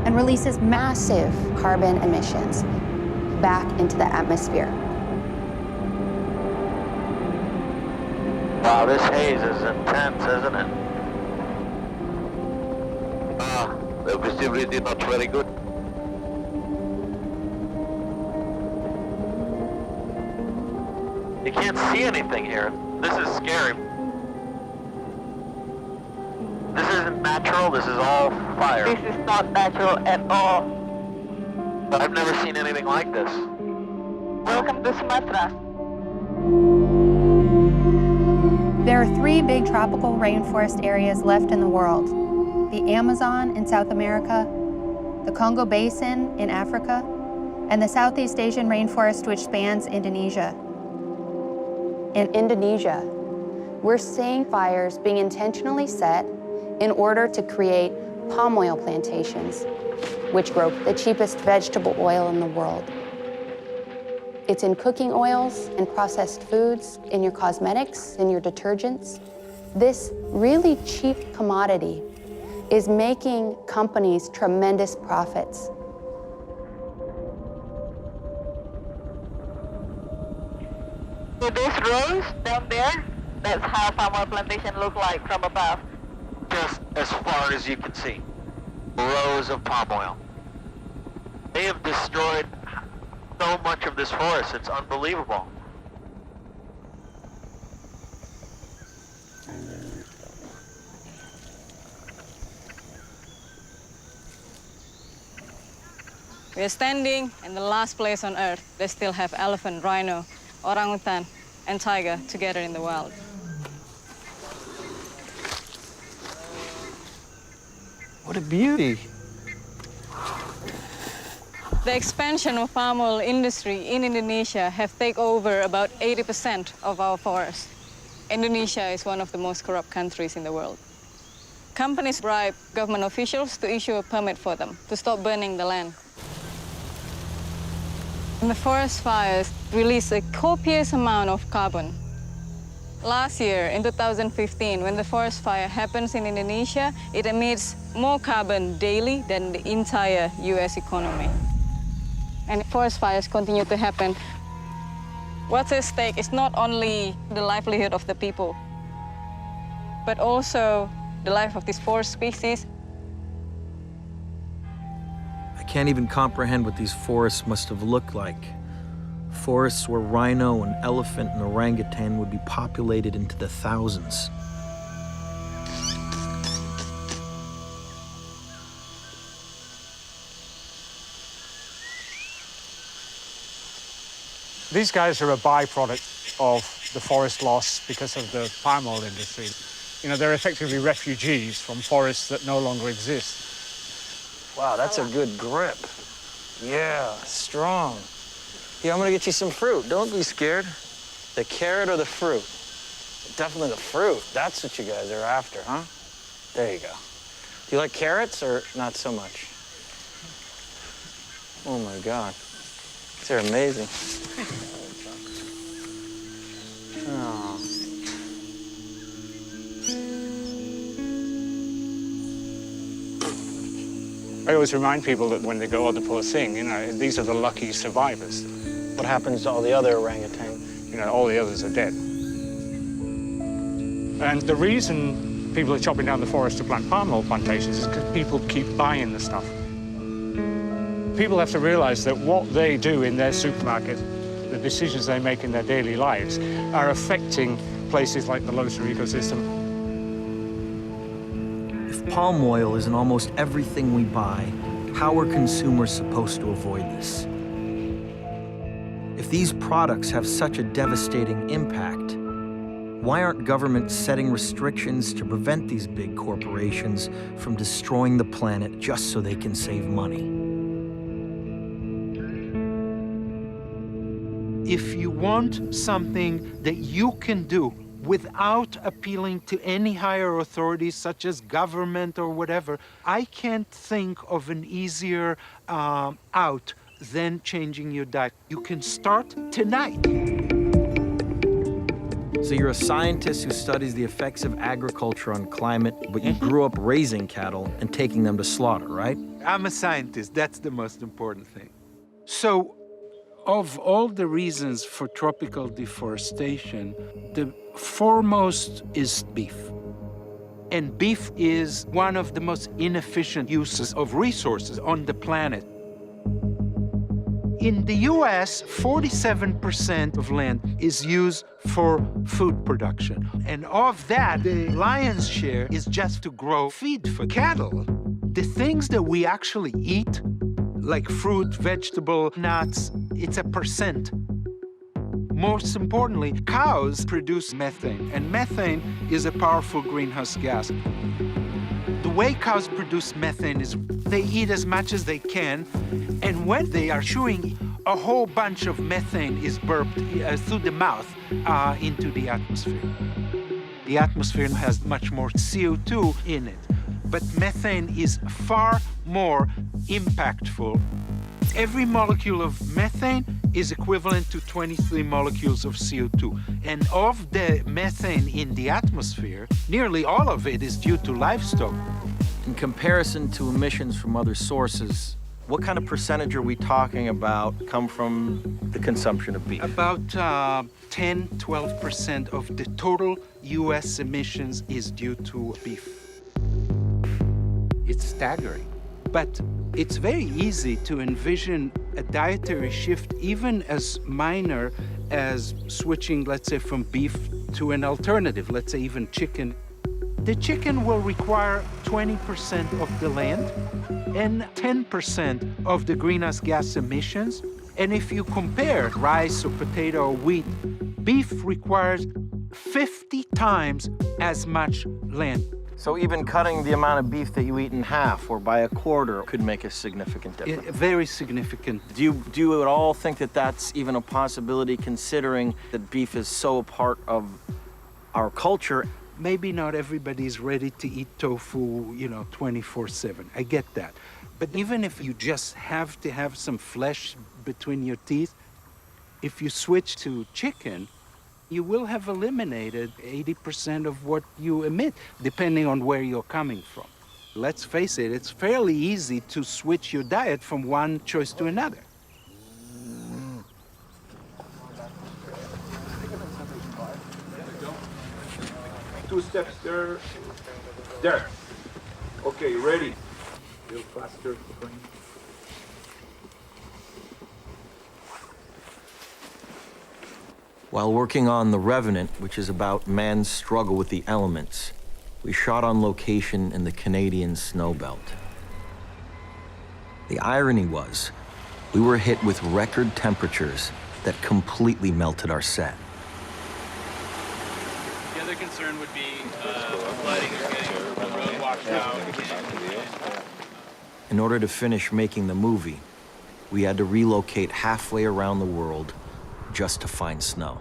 and releases massive carbon emissions back into the atmosphere. Wow, this haze is intense, isn't it? The visibility not very good. You can't see anything here. This is scary. This isn't natural, this is all fire. This is not natural at all. But I've never seen anything like this. Welcome to Sumatra. There are 3 big tropical rainforest areas left in the world: the Amazon in South America, the Congo Basin in Africa, and the Southeast Asian rainforest, which spans Indonesia. In Indonesia, we're seeing fires being intentionally set in order to create palm oil plantations, which grow the cheapest vegetable oil in the world. It's in cooking oils and processed foods, in your cosmetics, in your detergents. This really cheap commodity is making companies tremendous profits. So those rows down there, that's how palm oil plantation look like from above. Just as far as you can see. Rows of palm oil. They have destroyed so much of this forest, it's unbelievable. We are standing in the last place on Earth that still have elephant, rhino, orangutan, and tiger together in the wild. What a beauty. The expansion of palm oil industry in Indonesia have taken over about 80% of our forest. Indonesia is one of the most corrupt countries in the world. Companies bribe government officials to issue a permit for them to stop burning the land. And the forest fires release a copious amount of carbon. Last year, in 2015, when the forest fire happens in Indonesia, it emits more carbon daily than the entire US economy. And forest fires continue to happen. What's at stake is not only the livelihood of the people, but also the life of these forest species. I can't even comprehend what these forests must have looked like Forests where rhino and elephant and orangutan would be populated into the thousands. These guys are a byproduct of the forest loss because of the palm oil industry. You know, they're effectively refugees from forests that no longer exist. Wow, that's a good grip. Yeah, strong. Here, I'm gonna get you some fruit. Don't be scared. The carrot or the fruit? Definitely the fruit. That's what you guys are after, huh? There you go. Do you like carrots or not so much? Oh my God. They're amazing. Oh. I always remind people that when they go, oh, the poor thing, you know, these are the lucky survivors. What happens to all the other orangutans? You know, all the others are dead. And the reason people are chopping down the forest to plant palm oil plantations is because people keep buying the stuff. People have to realize that what they do in their supermarket, the decisions they make in their daily lives, are affecting places like the Lotha ecosystem. If palm oil is in almost everything we buy, how are consumers supposed to avoid this? If these products have such a devastating impact, why aren't governments setting restrictions to prevent these big corporations from destroying the planet just so they can save money? If you want something that you can do without appealing to any higher authorities, such as government or whatever, I can't think of an easier out than changing your diet. You can start tonight. So you're a scientist who studies the effects of agriculture on climate, but you grew up raising cattle and taking them to slaughter, right? I'm a scientist. That's the most important thing. So, of all the reasons for tropical deforestation, the foremost is beef. And beef is one of the most inefficient uses of resources on the planet. In the US, 47% of land is used for food production. And of that, the lion's share is just to grow feed for cattle. The things that we actually eat, like fruit, vegetable, nuts, it's a percent. Most importantly, cows produce methane, and methane is a powerful greenhouse gas. The way cows produce methane is they eat as much as they can, and when they are chewing, a whole bunch of methane is burped through the mouth into the atmosphere. The atmosphere has much more CO2 in it, but methane is far more impactful. Every molecule of methane is equivalent to 23 molecules of CO2. And of the methane in the atmosphere, nearly all of it is due to livestock. In comparison to emissions from other sources, what kind of percentage are we talking about come from the consumption of beef? About 10–12% of the total US emissions is due to beef. It's staggering. But it's very easy to envision a dietary shift even as minor as switching, let's say, from beef to an alternative, let's say even chicken. The chicken will require 20% of the land and 10% of the greenhouse gas emissions. And if you compare rice or potato or wheat, beef requires 50 times as much land. So even cutting the amount of beef that you eat in half or by a quarter could make a significant difference. Very significant. Do you at all think that that's even a possibility, considering that beef is so a part of our culture? Maybe not everybody's ready to eat tofu, 24/7. I get that. But even if you just have to have some flesh between your teeth, if you switch to chicken, you will have eliminated 80% of what you emit, depending on where you're coming from. Let's face it, it's fairly easy to switch your diet from one choice to another. Two steps there. There. Okay, ready. A little faster. While working on The Revenant, which is about man's struggle with the elements, we shot on location in the Canadian snowbelt. The irony was, we were hit with record temperatures that completely melted our set. The other concern would be flooding or getting the road washed out. In order to finish making the movie, we had to relocate halfway around the world just to find snow.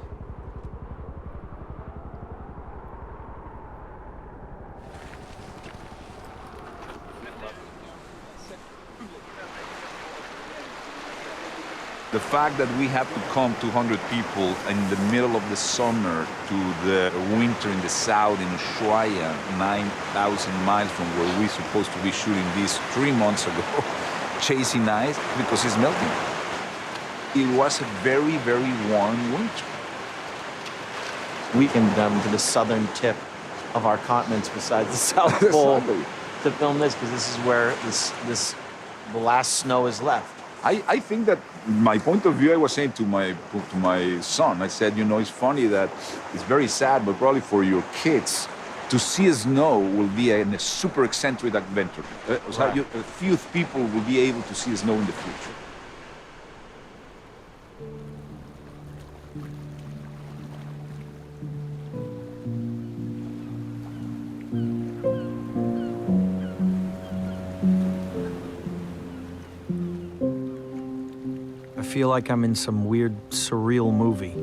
The fact that we have to come 200 people in the middle of the summer to the winter in the south in Ushuaia, 9,000 miles from where we're supposed to be shooting this 3 months ago, chasing ice because it's melting. It was a very, very warm winter. We came down to the southern tip of our continents besides the South Pole to film this, because this is where the last snow is left. I think that my point of view, I was saying to my son, I said, you know, it's funny that it's very sad, but probably for your kids, to see snow will be a super eccentric adventure. Right. A few people will be able to see snow in the future. I feel like I'm in some weird, surreal movie.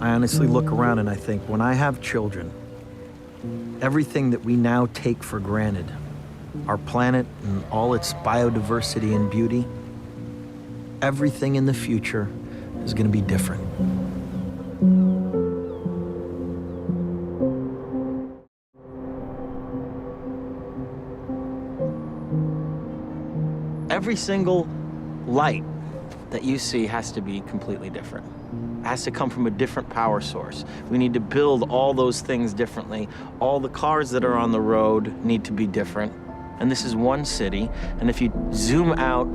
I honestly look around and I think, when I have children, everything that we now take for granted, our planet and all its biodiversity and beauty, everything in the future is going to be different. Every single light that you see has to be completely different. It has to come from a different power source. We need to build all those things differently. All the cars that are on the road need to be different. And this is one city, and if you zoom out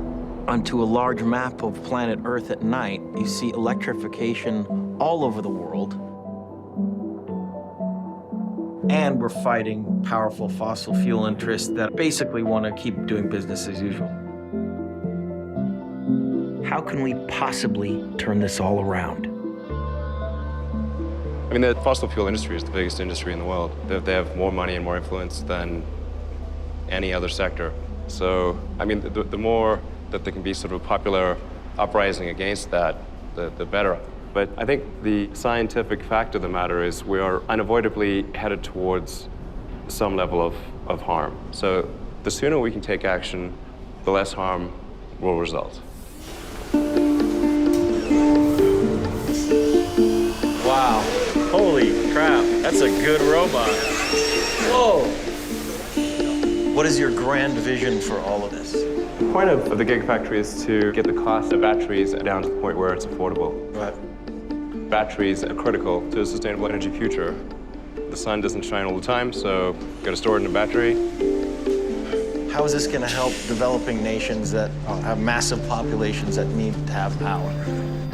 onto a large map of planet Earth at night, you see electrification all over the world. And we're fighting powerful fossil fuel interests that basically want to keep doing business as usual. How can we possibly turn this all around? I mean, the fossil fuel industry is the biggest industry in the world. They have more money and more influence than any other sector. So, I mean, the more that there can be sort of a popular uprising against that, the better. But I think the scientific fact of the matter is we are unavoidably headed towards some level of harm. So the sooner we can take action, the less harm will result. Wow, holy crap, that's a good robot. Whoa. What is your grand vision for all of this? The point of the Gigafactory is to get the cost of batteries down to the point where it's affordable. Right. Batteries are critical to a sustainable energy future. The sun doesn't shine all the time, so you've got to store it in a battery. How is this going to help developing nations that have massive populations that need to have power?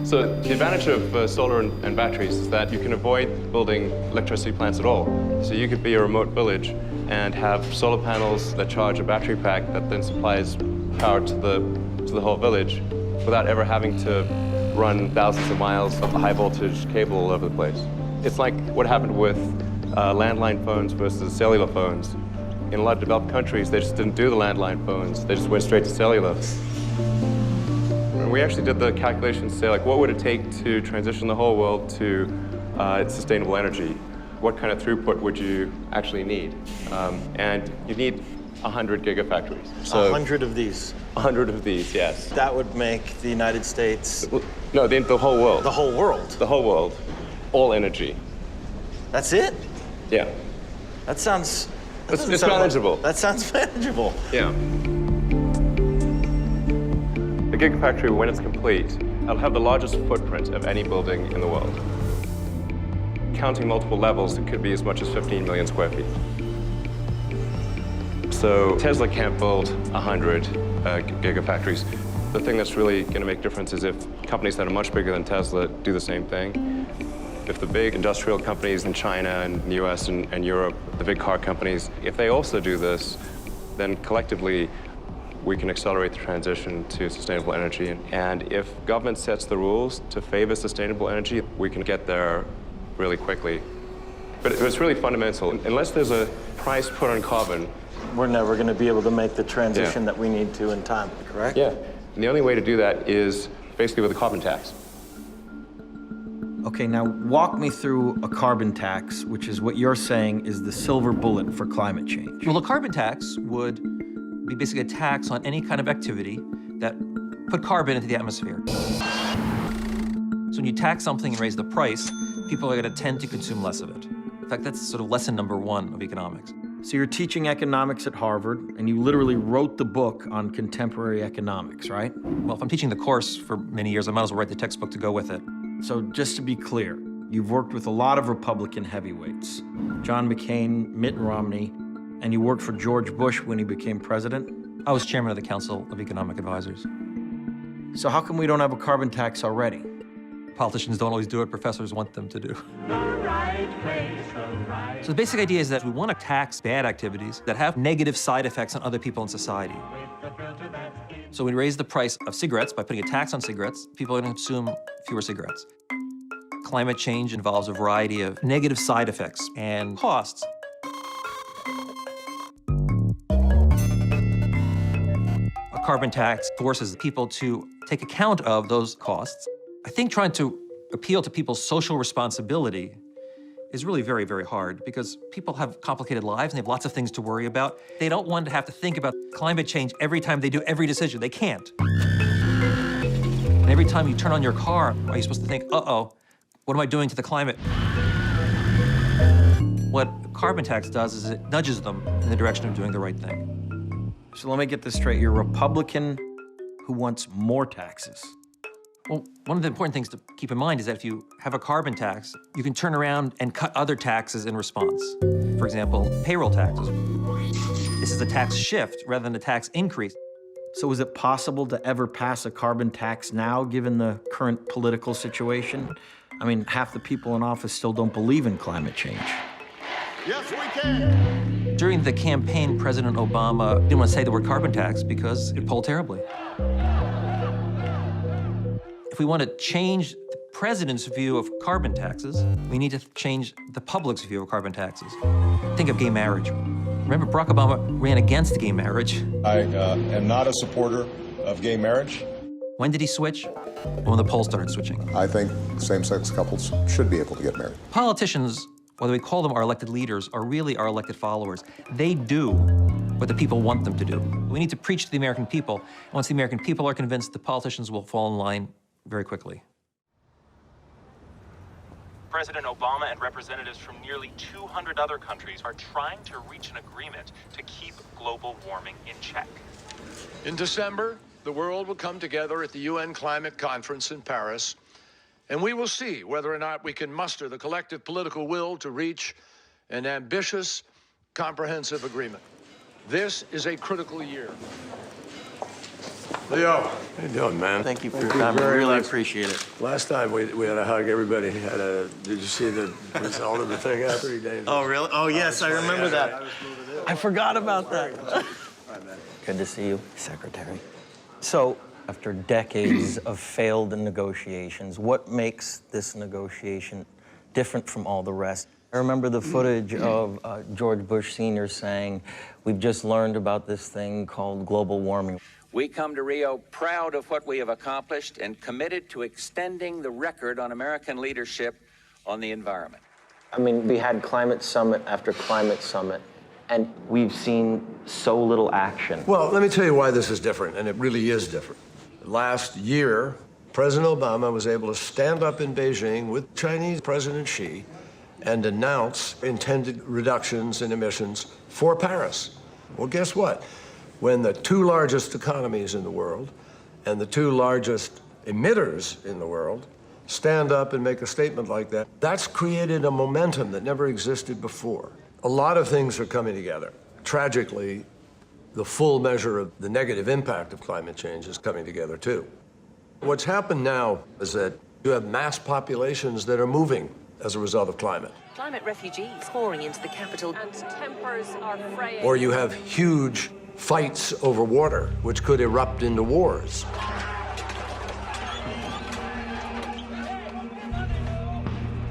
So the advantage of solar and batteries is that you can avoid building electricity plants at all. So you could be a remote village and have solar panels that charge a battery pack that then supplies power to the whole village without ever having to run thousands of miles of high voltage cable all over the place. It's like what happened with landline phones versus cellular phones. In a lot of developed countries, they just didn't do the landline phones. They just went straight to cellular. And we actually did the calculations to say, like, what would it take to transition the whole world to sustainable energy? What kind of throughput would you actually need? And you need 100 gigafactories. So 100 of these? 100 of these, yes. That would make the United States... No, the whole world. The whole world? The whole world. All energy. That's it? Yeah. That sounds... It's manageable. That sounds manageable. Yeah. The Gigafactory, when it's complete, it'll have the largest footprint of any building in the world. Counting multiple levels, it could be as much as 15 million square feet. So Tesla can't build 100 gigafactories. The thing that's really going to make a difference is if companies that are much bigger than Tesla do the same thing. If the big industrial companies in China and the US and Europe, the big car companies, if they also do this, then collectively we can accelerate the transition to sustainable energy. And if government sets the rules to favor sustainable energy, we can get there really quickly. But it's really fundamental. Unless there's a price put on carbon, we're never going to be able to make the transition that we need to in time, correct? Yeah. And the only way to do that is basically with a carbon tax. Okay, now walk me through a carbon tax, which is what you're saying is the silver bullet for climate change. Well, a carbon tax would be basically a tax on any kind of activity that put carbon into the atmosphere. So when you tax something and raise the price, people are going to tend to consume less of it. In fact, that's sort of lesson number one of economics. So you're teaching economics at Harvard, and you literally wrote the book on contemporary economics, right? Well, if I'm teaching the course for many years, I might as well write the textbook to go with it. So just to be clear, you've worked with a lot of Republican heavyweights, John McCain, Mitt Romney, and you worked for George Bush when he became president? I was chairman of the Council of Economic Advisors. So how come we don't have a carbon tax already? Politicians don't always do what professors want them to do. So the basic idea is that we want to tax bad activities that have negative side effects on other people in society. So we raise the price of cigarettes by putting a tax on cigarettes. People are going to consume fewer cigarettes. Climate change involves a variety of negative side effects and costs. A carbon tax forces people to take account of those costs. I think trying to appeal to people's social responsibility is really very, very hard because people have complicated lives and they have lots of things to worry about. They don't want to have to think about climate change every time they do every decision. They can't. And every time you turn on your car, are you supposed to think, uh-oh, what am I doing to the climate? What a carbon tax does is it nudges them in the direction of doing the right thing. So let me get this straight. You're a Republican who wants more taxes. Well, one of the important things to keep in mind is that if you have a carbon tax, you can turn around and cut other taxes in response. For example, payroll taxes. This is a tax shift rather than a tax increase. So is it possible to ever pass a carbon tax now, given the current political situation? I mean, half the people in office still don't believe in climate change. Yes, we can. During the campaign, President Obama didn't want to say the word carbon tax because it polled terribly. If we want to change the president's view of carbon taxes, we need to change the public's view of carbon taxes. Think of gay marriage. Remember, Barack Obama ran against gay marriage. I am not a supporter of gay marriage. When did he switch? When the polls started switching. I think same-sex couples should be able to get married. Politicians, whether we call them our elected leaders, are really our elected followers. They do what the people want them to do. We need to preach to the American people. And once the American people are convinced, the politicians will fall in line very quickly. President Obama and representatives from nearly 200 other countries are trying to reach an agreement to keep global warming in check. In December, the world will come together at the UN Climate Conference in Paris, and we will see whether or not we can muster the collective political will to reach an ambitious, comprehensive agreement. This is a critical year. Leo, how you doing, man? Thank you for your time. I really appreciate it. Last time we had a hug, everybody had a, did you see the result of the thing after he dated? Oh, really? Oh, yes, I remember that. I forgot about that. Good to see you, Secretary. So, after decades of failed negotiations, what makes this negotiation different from all the rest? I remember the footage of George Bush Sr. saying, we've just learned about this thing called global warming. We come to Rio proud of what we have accomplished and committed to extending the record on American leadership on the environment. I mean, we had climate summit after climate summit, and we've seen so little action. Well, let me tell you why this is different, and it really is different. Last year, President Obama was able to stand up in Beijing with Chinese President Xi and announce intended reductions in emissions for Paris. Well, guess what? When the two largest economies in the world and the two largest emitters in the world stand up and make a statement like that, that's created a momentum that never existed before. A lot of things are coming together. Tragically, the full measure of the negative impact of climate change is coming together too. What's happened now is that you have mass populations that are moving as a result of climate. Climate refugees pouring into the capital. And tempers are fraying. Or you have huge fights over water, which could erupt into wars.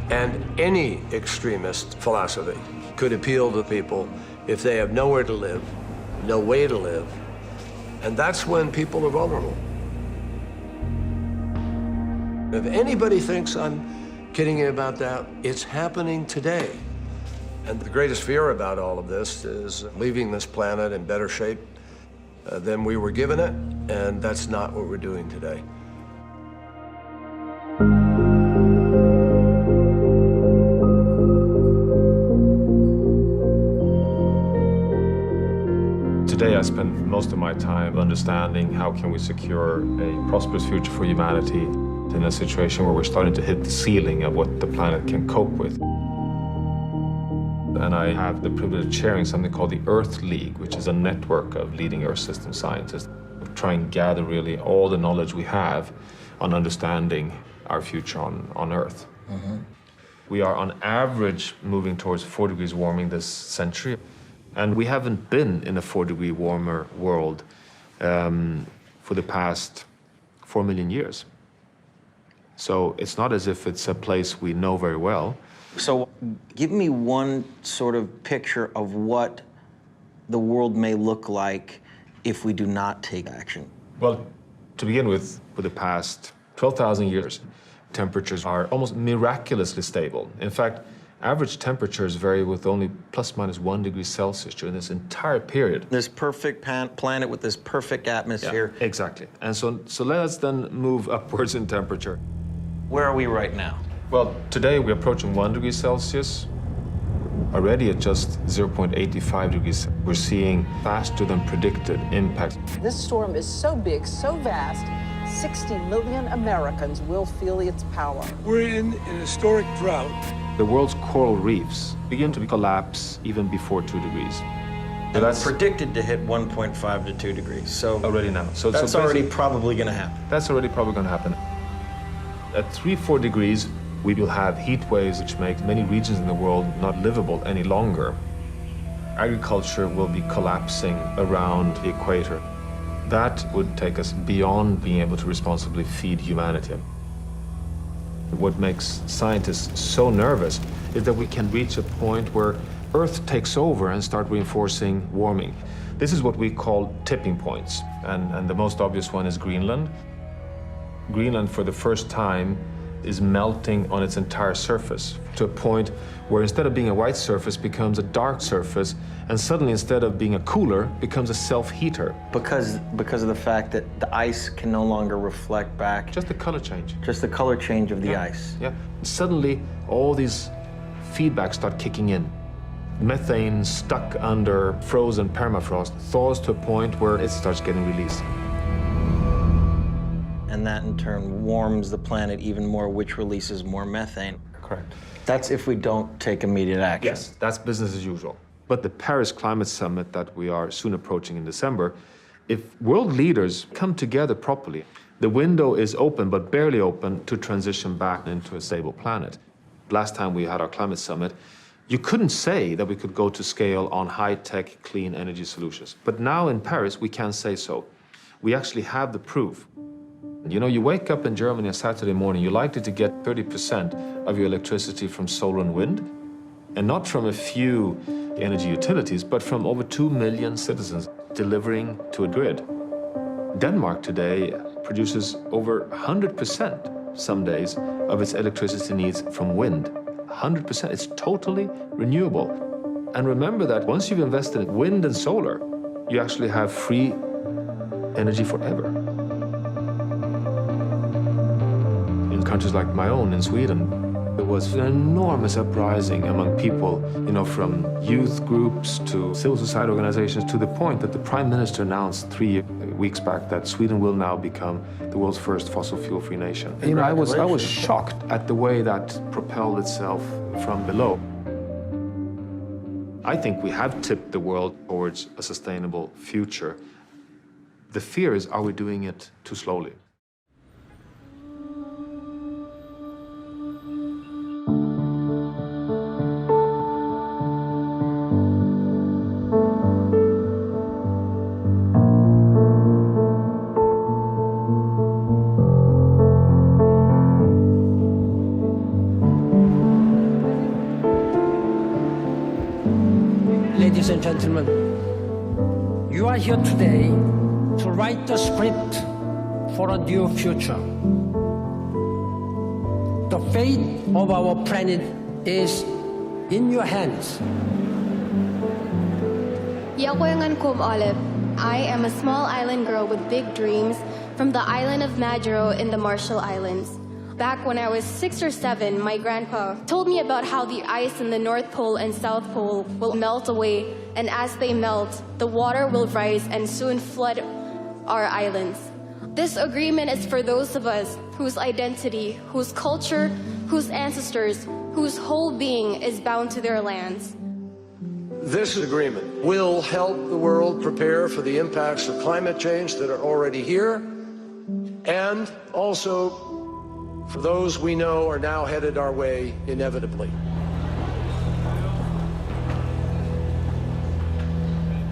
And any extremist philosophy could appeal to people if they have nowhere to live, no way to live, and that's when people are vulnerable. If anybody thinks I'm kidding you about that, it's happening today. And the greatest fear about all of this is leaving this planet in better shape than we were given it, and that's not what we're doing today. Today I spend most of my time understanding how can we secure a prosperous future for humanity in a situation where we're starting to hit the ceiling of what the planet can cope with. And I have the privilege of chairing something called the Earth League, which is a network of leading Earth system scientists who try and gather really all the knowledge we have on understanding our future on Earth. Mm-hmm. We are on average moving towards 4 degrees warming this century. And we haven't been in a 4-degree warmer world for the past 4 million years. So it's not as if it's a place we know very well. So give me one sort of picture of what the world may look like if we do not take action. Well, to begin with, for the past 12,000 years, temperatures are almost miraculously stable. In fact, average temperatures vary with only plus minus 1 degree Celsius during this entire period. This perfect planet with this perfect atmosphere. Yeah, exactly. And so let us then move upwards in temperature. Where are we right now? Well, today we're approaching 1 degree Celsius. Already at just 0.85 degrees, we're seeing faster than predicted impacts. This storm is so big, so vast, 60 million Americans will feel its power. We're in an historic drought. The world's coral reefs begin to collapse even before 2 degrees. So that's predicted to hit 1.5 to 2 degrees. So already now. So that's already probably going to happen. That's already probably going to happen. At 3-4 degrees, we will have heat waves which make many regions in the world not livable any longer. Agriculture will be collapsing around the equator. That would take us beyond being able to responsibly feed humanity. What makes scientists so nervous is that we can reach a point where Earth takes over and start reinforcing warming. This is what we call tipping points, and the most obvious one is Greenland. Greenland, for the first time, is melting on its entire surface to a point where instead of being a white surface becomes a dark surface, and suddenly instead of being a cooler becomes a self-heater. Because of the fact that the ice can no longer reflect back. Just the color change. Just the color change of the ice. Yeah. Suddenly all these feedbacks start kicking in. Methane stuck under frozen permafrost thaws to a point where it starts getting released. And that in turn warms the planet even more, which releases more methane. Correct. That's if we don't take immediate action. Yes, that's business as usual. But the Paris Climate Summit that we are soon approaching in December, if world leaders come together properly, the window is open, but barely open, to transition back into a stable planet. Last time we had our climate summit, you couldn't say that we could go to scale on high-tech, clean energy solutions. But now in Paris, we can say so. We actually have the proof. You know, you wake up in Germany on Saturday morning, you're likely to get 30% of your electricity from solar and wind, and not from a few energy utilities, but from over 2 million citizens delivering to a grid. Denmark today produces over 100% some days of its electricity needs from wind. 100%, it's totally renewable. And remember that once you've invested in wind and solar, you actually have free energy forever. In countries like my own, in Sweden, there was an enormous uprising among people, you know, from youth groups to civil society organizations, to the point that the Prime Minister announced 3 weeks back that Sweden will now become the world's first fossil fuel-free nation. You know, I was shocked at the way that propelled itself from below. I think we have tipped the world towards a sustainable future. The fear is, are we doing it too slowly? Ladies and gentlemen, you are here today to write the script for a new future. The fate of our planet is in your hands. Yakoyangan Olive. I am a small island girl with big dreams from the island of Majuro in the Marshall Islands. Back when I was 6 or 7, my grandpa told me about how the ice in the North Pole and South Pole will melt away, and as they melt, the water will rise and soon flood our islands. This agreement is for those of us whose identity, whose culture, whose ancestors, whose whole being is bound to their lands. This agreement will help the world prepare for the impacts of climate change that are already here, and also for those we know are now headed our way inevitably.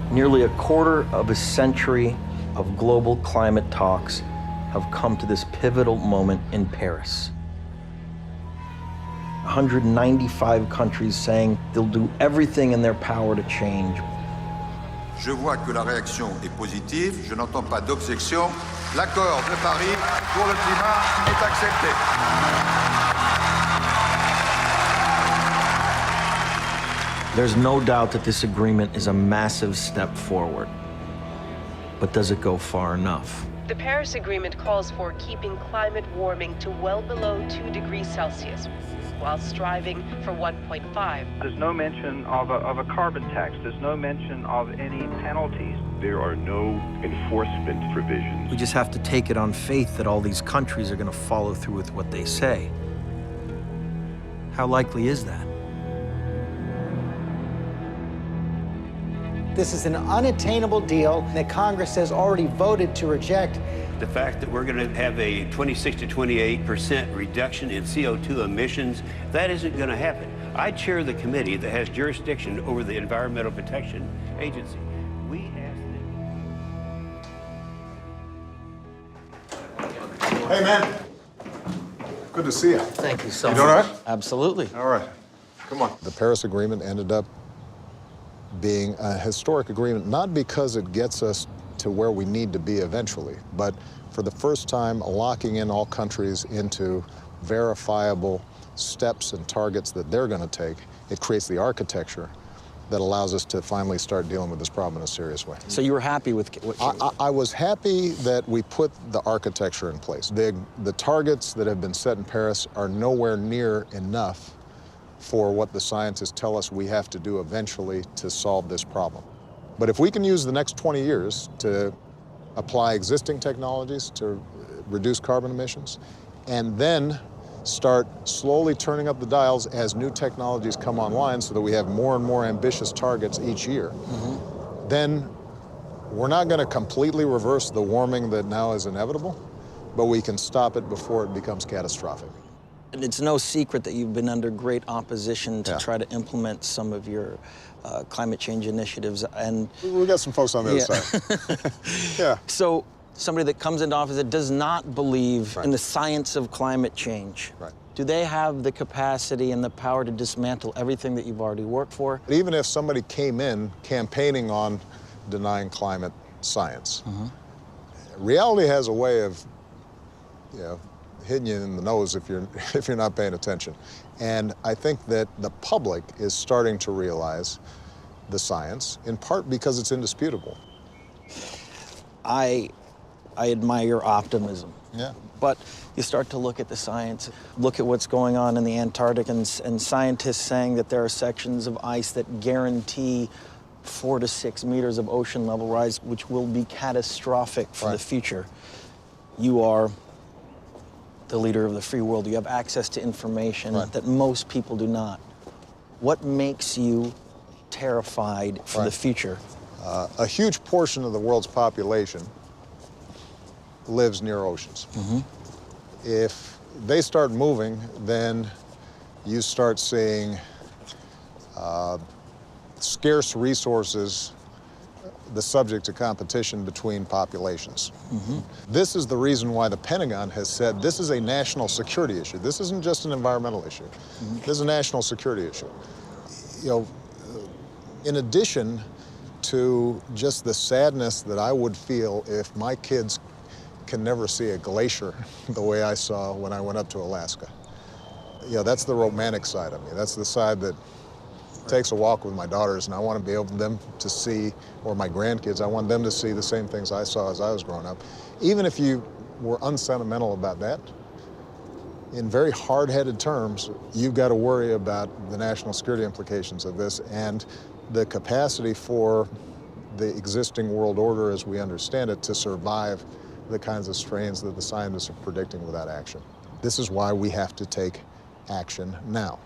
Nearly a quarter of a century of global climate talks have come to this pivotal moment in Paris. 195 countries saying they'll do everything in their power to change. Je vois que la réaction est positive, je n'entends pas d'objection. L'accord de Paris pour le climat est accepté. There's no doubt that this agreement is a massive step forward. But does it go far enough? The Paris Agreement calls for keeping climate warming to well below 2 degrees Celsius, while striving for 1.5. There's no mention of a carbon tax. There's no mention of any penalties. There are no enforcement provisions. We just have to take it on faith that all these countries are going to follow through with what they say. How likely is that? This is an unattainable deal that Congress has already voted to reject. The fact that we're going to have a 26 to 28% reduction in CO2 emissions, that isn't going to happen. I chair the committee that has jurisdiction over the Environmental Protection Agency. We asked them. Hey, man. Good to see you. Thank you so much. You doing all right? Absolutely. All right. Come on. The Paris Agreement ended up being a historic agreement, not because it gets us to where we need to be eventually, but for the first time locking in all countries into verifiable steps and targets that they're going to take. It creates the architecture that allows us to finally start dealing with this problem in a serious way. So you were happy with what I was happy that we put the architecture in place. The targets that have been set in Paris are nowhere near enough for what the scientists tell us we have to do eventually to solve this problem. But if we can use the next 20 years to apply existing technologies to reduce carbon emissions, and then start slowly turning up the dials as new technologies come online so that we have more and more ambitious targets each year, then we're not going to completely reverse the warming that now is inevitable, but we can stop it before it becomes catastrophic. And it's no secret that you've been under great opposition to try to implement some of your climate change initiatives. And we got some folks on the other side. So somebody that comes into office that does not believe in the science of climate change, do they have the capacity and the power to dismantle everything that you've already worked for? Even if somebody came in campaigning on denying climate science, reality has a way of, hitting you in the nose if you're not paying attention. And I think that the public is starting to realize the science, in part because it's indisputable. I admire your optimism. Yeah. But you start to look at the science, look at what's going on in the Antarctic, and scientists saying that there are sections of ice that guarantee 4 to 6 meters of ocean level rise, which will be catastrophic for the future. You are the leader of the free world. You have access to information that most people do not. What makes you terrified for the future. A huge portion of the world's population lives near oceans. If they start moving, then you start seeing scarce resources the subject to competition between populations. This is the reason why the Pentagon has said this is a national security issue. This isn't just an environmental issue. This is a national security issue. You know, in addition to just the sadness that I would feel if my kids can never see a glacier the way I saw when I went up to Alaska. You know, that's the romantic side of me. That's the side that takes a walk with my daughters, and I want to be able them to see, or my grandkids, I want them to see the same things I saw as I was growing up. Even if you were unsentimental about that, in very hard-headed terms, you've got to worry about the national security implications of this and the capacity for the existing world order as we understand it to survive the kinds of strains that the scientists are predicting without action. This is why we have to take action now.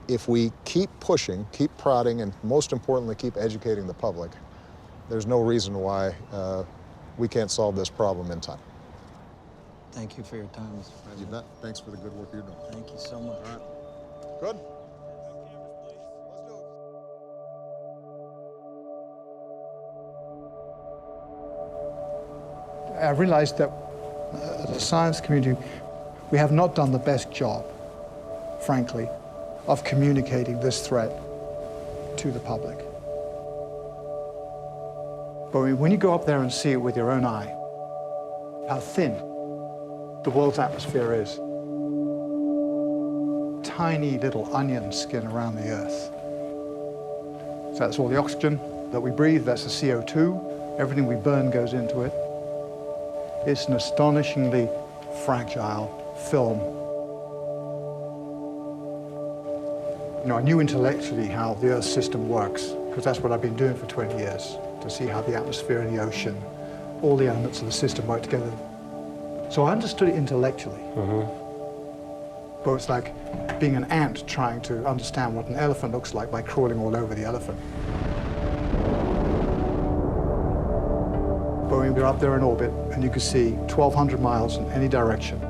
If we keep pushing, keep prodding, and most importantly, keep educating the public, there's no reason why we can't solve this problem in time. Thank you for your time, Mr. President. You bet. Thanks for the good work you're doing. Thank you so much. All right. Good. I realized that as a science community, we have not done the best job, frankly, of communicating this threat to the public. But when you go up there and see it with your own eye, how thin the world's atmosphere is, tiny little onion skin around the Earth. So that's all the oxygen that we breathe, that's the CO2, everything we burn goes into it. It's an astonishingly fragile film. You know, I knew intellectually how the Earth system works, because that's what I've been doing for 20 years, to see how the atmosphere and the ocean, all the elements of the system work together. So I understood it intellectually. But it's like being an ant trying to understand what an elephant looks like by crawling all over the elephant. But when we were up there in orbit and you could see 1,200 miles in any direction,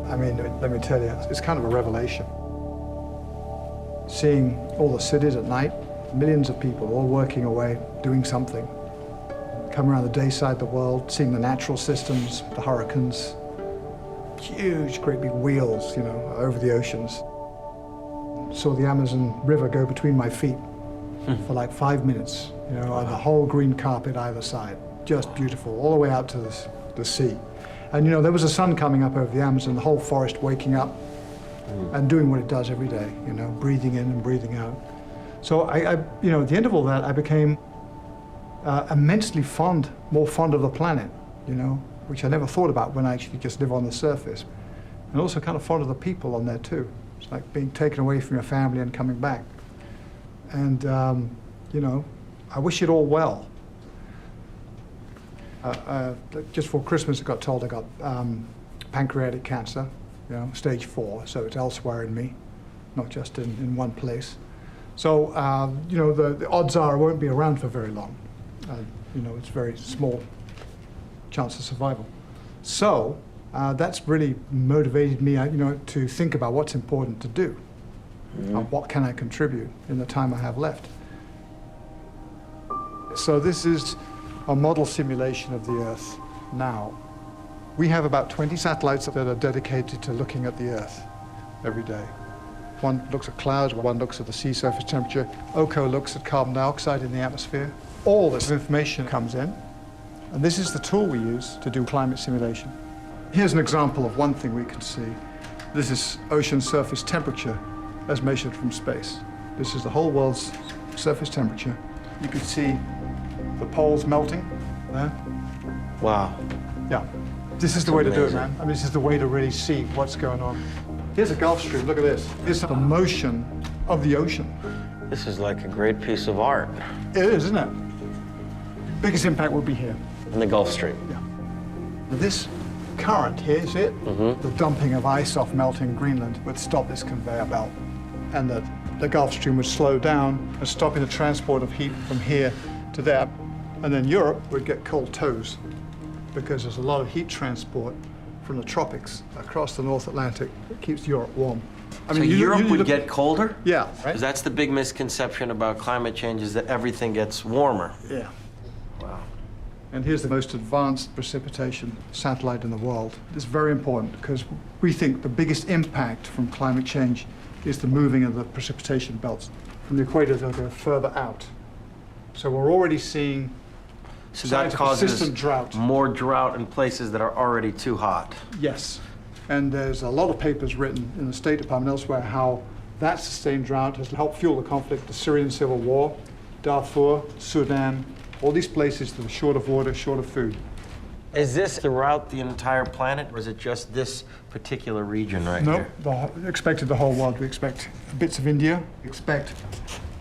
I mean, let me tell you, it's kind of a revelation. Seeing all the cities at night, millions of people all working away, doing something. Come around the dayside of the world, seeing the natural systems, the hurricanes, huge, great big wheels, you know, over the oceans. Saw the Amazon River go between my feet for like 5 minutes, you know, on the whole green carpet either side. Just beautiful, all the way out to the sea. And, you know, there was the sun coming up over the Amazon, the whole forest waking up and doing what it does every day, you know, breathing in and breathing out. So I you know, at the end of all that, I became immensely fond, more fond of the planet, you know, which I never thought about when I actually just live on the surface. And also kind of fond of the people on there too. It's like being taken away from your family and coming back. And, you know, I wish it all well. Just for Christmas, I got told I got pancreatic cancer, you know, stage 4, so it's elsewhere in me, not just in one place. So, you know, the odds are I won't be around for very long. You know, it's very small chance of survival. So, that's really motivated me, you know, to think about what's important to do. What can I contribute in the time I have left? So this is a model simulation of the Earth now. We have about 20 satellites that are dedicated to looking at the Earth every day. One looks at clouds, one looks at the sea surface temperature. OCO looks at carbon dioxide in the atmosphere. All this information comes in, and this is the tool we use to do climate simulation. Here's an example of one thing we can see. This is ocean surface temperature as measured from space. This is the whole world's surface temperature. You can see the poles melting there. Wow. Yeah. This is the way to do it, man. I mean, this is the way to really see what's going on. Here's a Gulf Stream, look at this. This is the motion of the ocean. This is like a great piece of art. It is, isn't it? Biggest impact will be here. In the Gulf Stream. Yeah. This current, here's it. The dumping of ice off melting Greenland would stop this conveyor belt. And the the Gulf Stream would slow down and stopping the transport of heat from here to there. And then Europe would get cold toes because there's a lot of heat transport from the tropics across the North Atlantic that keeps Europe warm. So Europe would get colder? Yeah. Right? Because that's the big misconception about climate change, is that everything gets warmer. Yeah. Wow. And here's the most advanced precipitation satellite in the world. It's very important because we think the biggest impact from climate change is the moving of the precipitation belts. From the equator, they'll go further out. So we're already seeing so that causes persistent drought. More drought in places that are already too hot. Yes. And there's a lot of papers written in the State Department and elsewhere how that sustained drought has helped fuel the conflict, the Syrian civil war, Darfur, Sudan, all these places that are short of water, short of food. Is this throughout the entire planet, or is it just this particular region right here? No, expected the whole world. We expect bits of India. We expect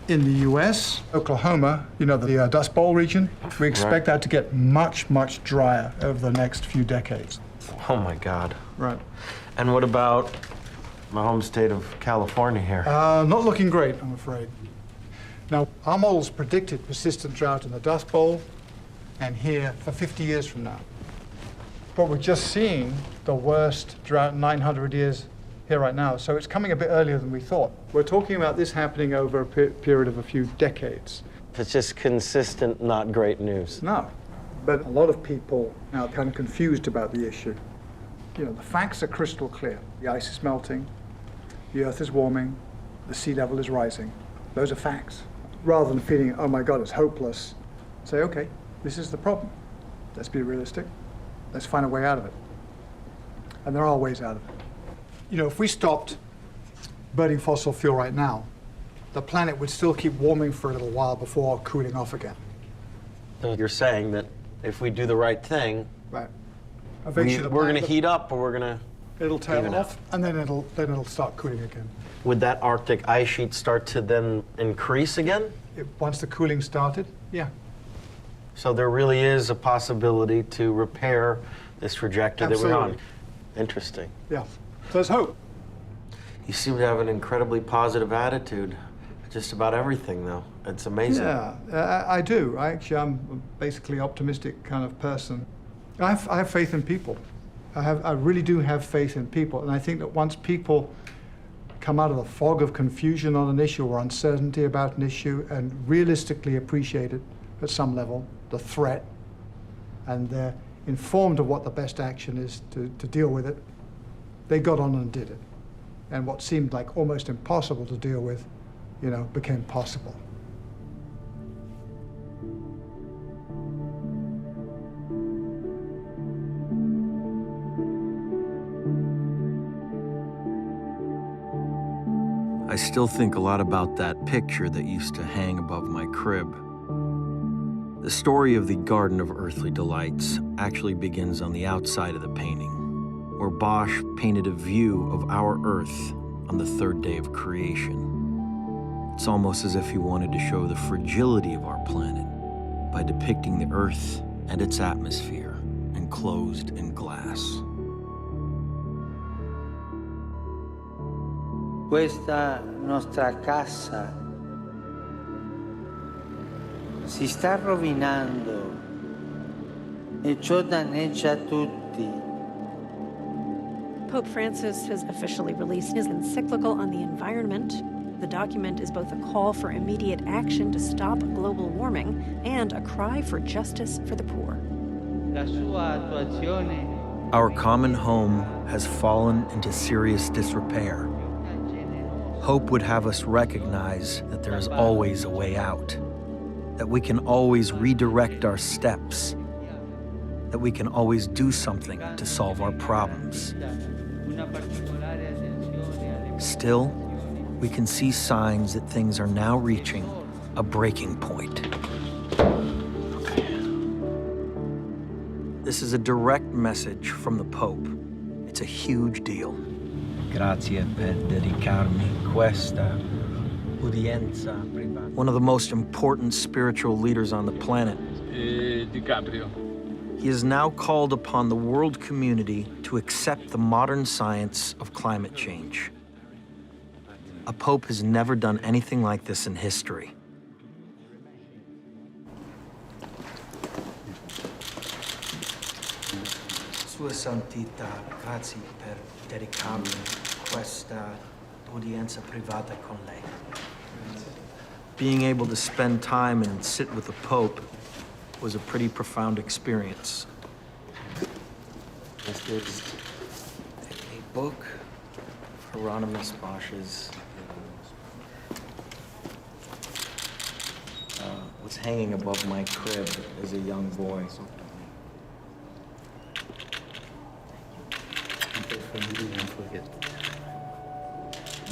in the U.S., Oklahoma, you know, the Dust Bowl region, we expect that to get much, much drier over the next few decades. Oh my God. Right. And what about my home state of California here? Not looking great, I'm afraid. Now, our models predicted persistent drought in the Dust Bowl and here for 50 years from now. But we're just seeing the worst drought in 900 years here right now, so it's coming a bit earlier than we thought. We're talking about this happening over a period of a few decades. It's just consistent, not great news. No, but a lot of people now are kind of confused about the issue. You know, the facts are crystal clear. The ice is melting, the earth is warming, the sea level is rising. Those are facts. Rather than feeling, oh my God, it's hopeless, say, okay, this is the problem. Let's be realistic. Let's find a way out of it. And there are ways out of it. You know, if we stopped burning fossil fuel right now, the planet would still keep warming for a little while before cooling off again. So you're saying that if we do the right thing, right, we're going to heat up, or we're going to it'll tail off, and then it'll start cooling again. Would that Arctic ice sheet start to then increase again? Once the cooling started, yeah. So there really is a possibility to repair this trajectory that we're on. Interesting. Yeah. So there's hope. You seem to have an incredibly positive attitude. Just about everything, though. It's amazing. Yeah, I do. I'm a basically optimistic kind of person. I have faith in people. I really do have faith in people. And I think that once people come out of the fog of confusion on an issue or uncertainty about an issue and realistically appreciate it at some level, the threat, and they're informed of what the best action is to deal with it, they got on and did it. And what seemed like almost impossible to deal with, you know, became possible. I still think a lot about that picture that used to hang above my crib. The story of the Garden of Earthly Delights actually begins on the outside of the painting, where Bosch painted a view of our Earth on the third day of creation. It's almost as if he wanted to show the fragility of our planet by depicting the Earth and its atmosphere enclosed in glass. Questa nostra casa si sta rovinando e ciò danneggia tutti. Pope Francis has officially released his encyclical on the environment. The document is both a call for immediate action to stop global warming and a cry for justice for the poor. La sua attuazione. Our common home has fallen into serious disrepair. Hope would have us recognize that there is always a way out, that we can always redirect our steps, that we can always do something to solve our problems. Still, we can see signs that things are now reaching a breaking point. This is a direct message from the Pope. It's a huge deal. Grazie per dedicarmi questa udienza privata. One of the most important spiritual leaders on the planet. DiCaprio. He has now called upon the world community to accept the modern science of climate change. A pope has never done anything like this in history. Sua Santità, grazie per dedicarmi questa udienza privata con lei. Being able to spend time and sit with the Pope was a pretty profound experience. This is a book, Hieronymus Bosch's, was hanging above my crib as a young boy.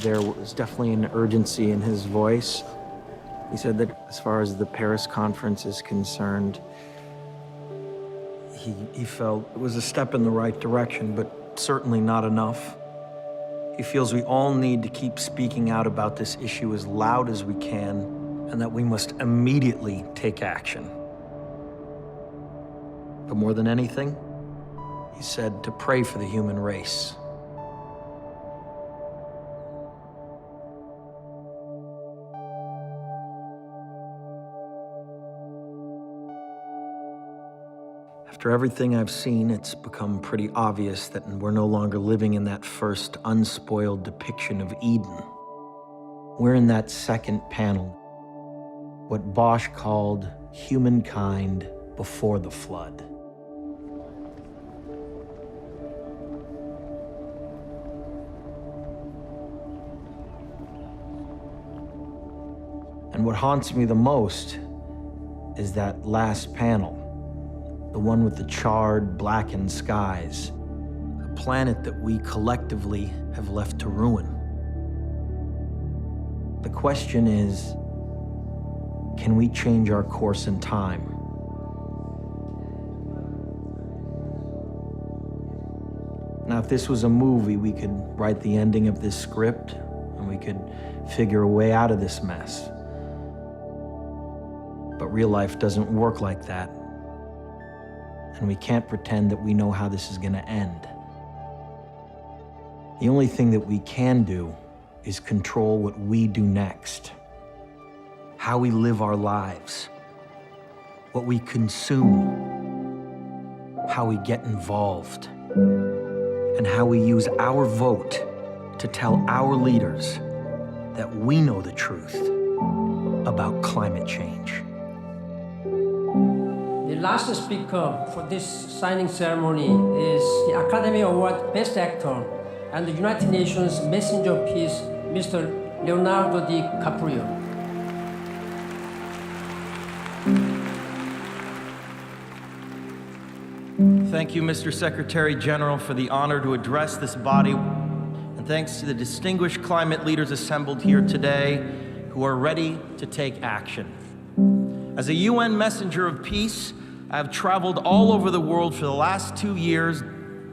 There was definitely an urgency in his voice. He said that as far as the Paris conference is concerned, he felt it was a step in the right direction, but certainly not enough. He feels we all need to keep speaking out about this issue as loud as we can, and that we must immediately take action. But more than anything, he said to pray for the human race. After everything I've seen, it's become pretty obvious that we're no longer living in that first unspoiled depiction of Eden. We're in that second panel, what Bosch called humankind before the flood. And what haunts me the most is that last panel, the one with the charred, blackened skies, a planet that we collectively have left to ruin. The question is, can we change our course in time? Now, if this was a movie, we could write the ending of this script and we could figure a way out of this mess. But real life doesn't work like that. And we can't pretend that we know how this is going to end. The only thing that we can do is control what we do next, how we live our lives, what we consume, how we get involved, and how we use our vote to tell our leaders that we know the truth about climate change. The last speaker for this signing ceremony is the Academy Award Best Actor and the United Nations Messenger of Peace, Mr. Leonardo DiCaprio. Thank you, Mr. Secretary General, for the honor to address this body. And thanks to the distinguished climate leaders assembled here today who are ready to take action. As a UN messenger of peace, I have traveled all over the world for the last 2 years.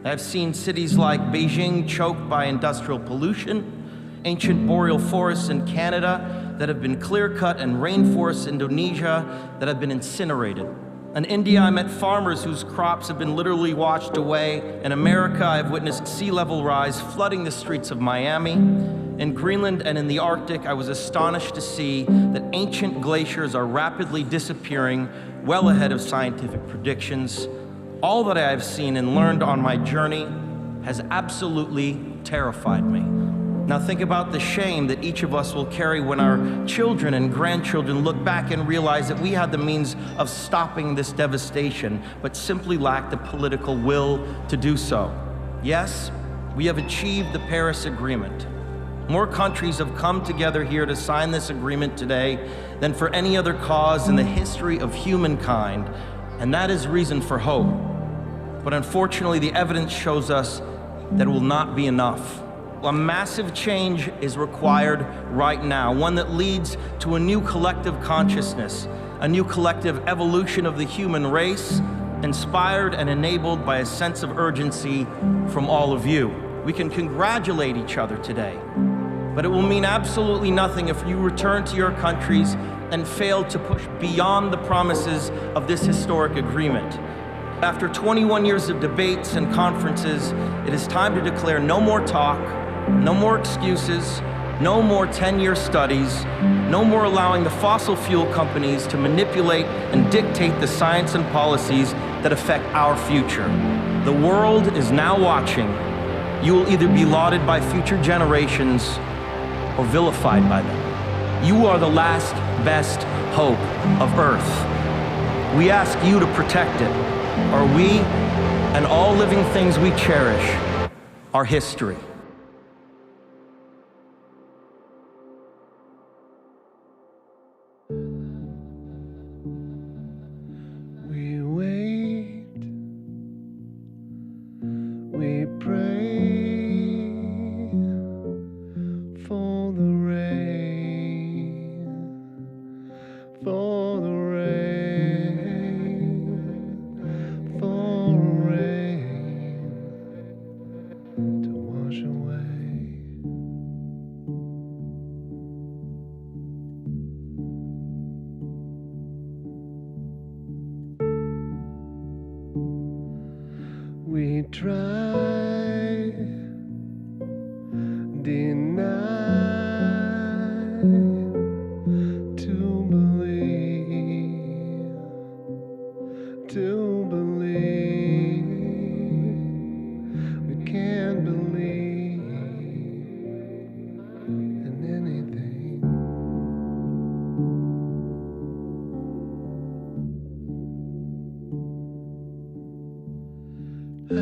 I've seen cities like Beijing choked by industrial pollution, ancient boreal forests in Canada that have been clear-cut, and rainforests in Indonesia that have been incinerated. In India, I met farmers whose crops have been literally washed away. In America, I've witnessed sea level rise flooding the streets of Miami. In Greenland and in the Arctic, I was astonished to see that ancient glaciers are rapidly disappearing, well ahead of scientific predictions. All that I have seen and learned on my journey has absolutely terrified me. Now think about the shame that each of us will carry when our children and grandchildren look back and realize that we had the means of stopping this devastation, but simply lacked the political will to do so. Yes, we have achieved the Paris Agreement. More countries have come together here to sign this agreement today than for any other cause in the history of humankind, and that is reason for hope. But unfortunately, the evidence shows us that it will not be enough. A massive change is required right now, one that leads to a new collective consciousness, a new collective evolution of the human race, inspired and enabled by a sense of urgency from all of you. We can congratulate each other today, but it will mean absolutely nothing if you return to your countries and fail to push beyond the promises of this historic agreement. After 21 years of debates and conferences, it is time to declare no more talk, no more excuses, No more 10-year studies. No more allowing the fossil fuel companies to manipulate and dictate the science and policies that affect our future. The world is now watching. You will either be lauded by future generations or vilified by them. You are the last best hope of Earth. We ask you to protect it, or we and all living things we cherish are history. We wait, we pray for the rain, for the rain, for rain to wash away. We try, deny, to believe, we can't believe in anything. I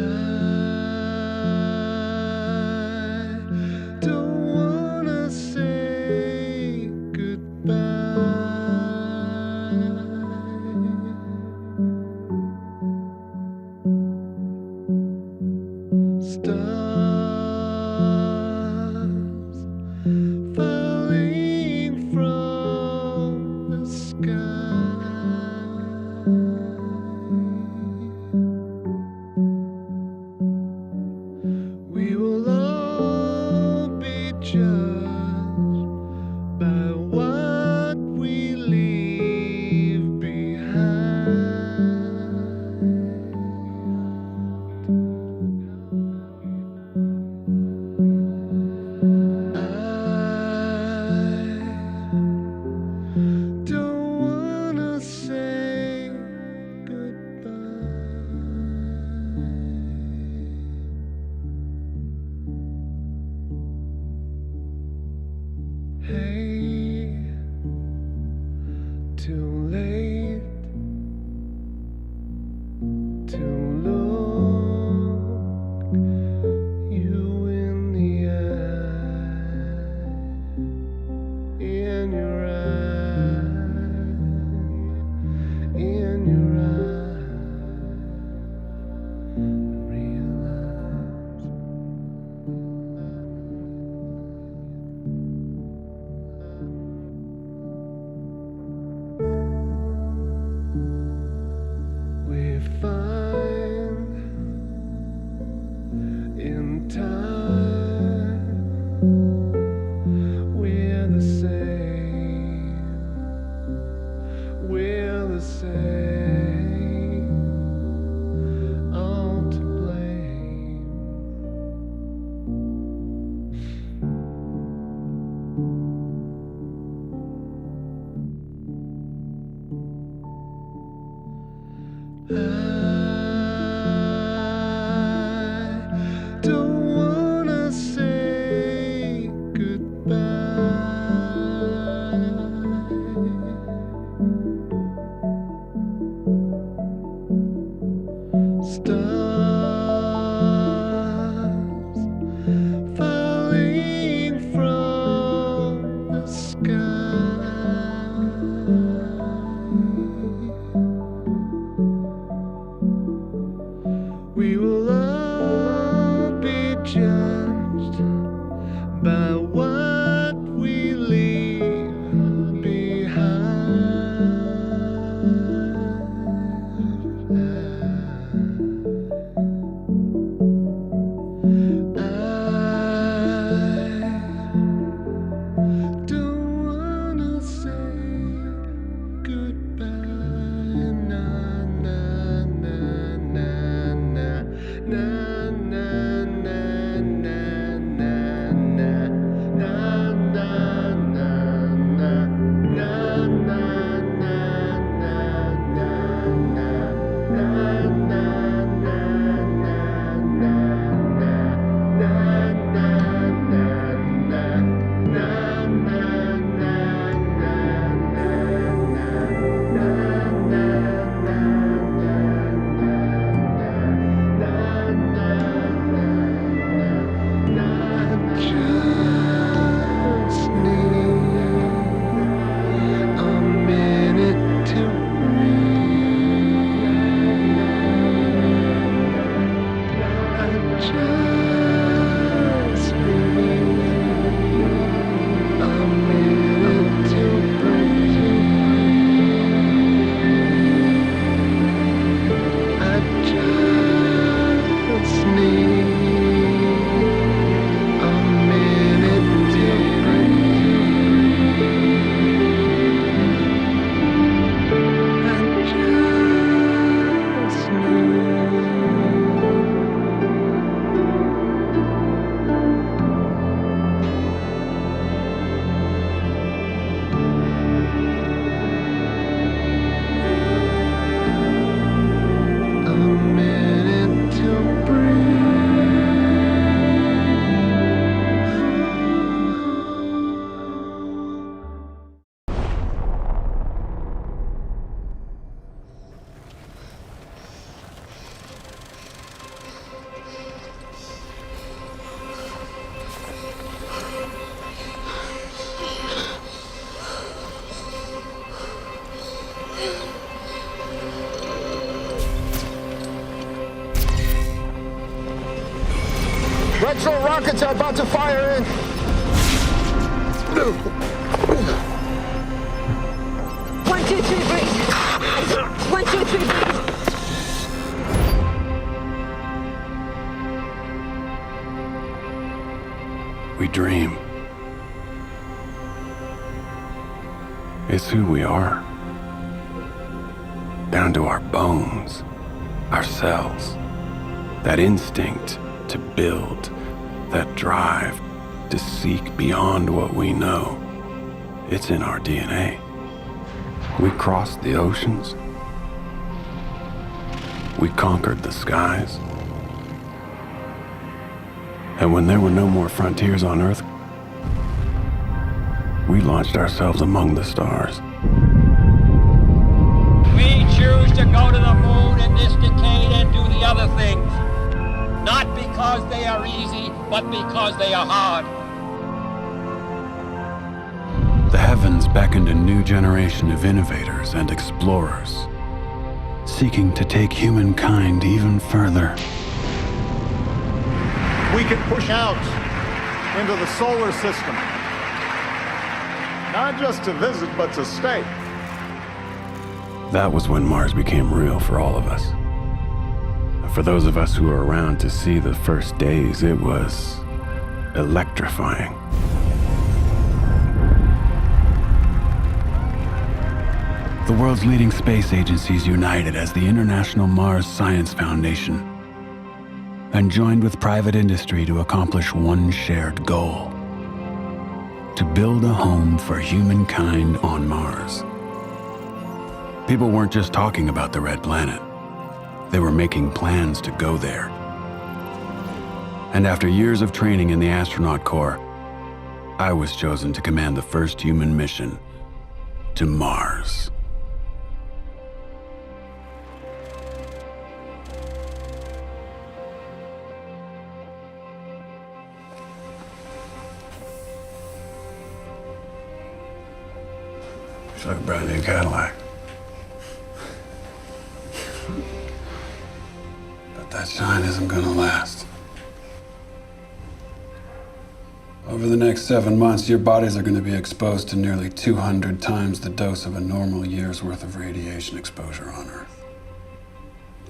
don't wanna say goodbye. Stars falling from the sky. We will all be judged by what we leave behind. I don't wanna say goodbye. Hey, too late to look you in the eye, in your eye, in your eye, and realize we find in time we're the same. rockets are about to fire in. 1, 2, 3, breathe. 1, 2, 3, breathe. We dream. It's who we are. Down to our bones, our cells. That instinct to build, that drive to seek beyond what we know. It's in our DNA. We crossed the oceans. We conquered the skies. And when there were no more frontiers on Earth, we launched ourselves among the stars. We choose to go to the moon in this decade and do the other things. Not because they are easy, but because they are hard. The heavens beckoned a new generation of innovators and explorers, seeking to take humankind even further. We can push out into the solar system, not just to visit, but to stay. That was when Mars became real for all of us. For those of us who were around to see the first days, it was electrifying. The world's leading space agencies united as the International Mars Science Foundation and joined with private industry to accomplish one shared goal: to build a home for humankind on Mars. People weren't just talking about the Red Planet. They were making plans to go there. And after years of training in the astronaut corps, I was chosen to command the first human mission to Mars. It's like a brand new Cadillac. But that shine isn't gonna last. Over the next 7 months, your bodies are gonna be exposed to nearly 200 times the dose of a normal year's worth of radiation exposure on Earth.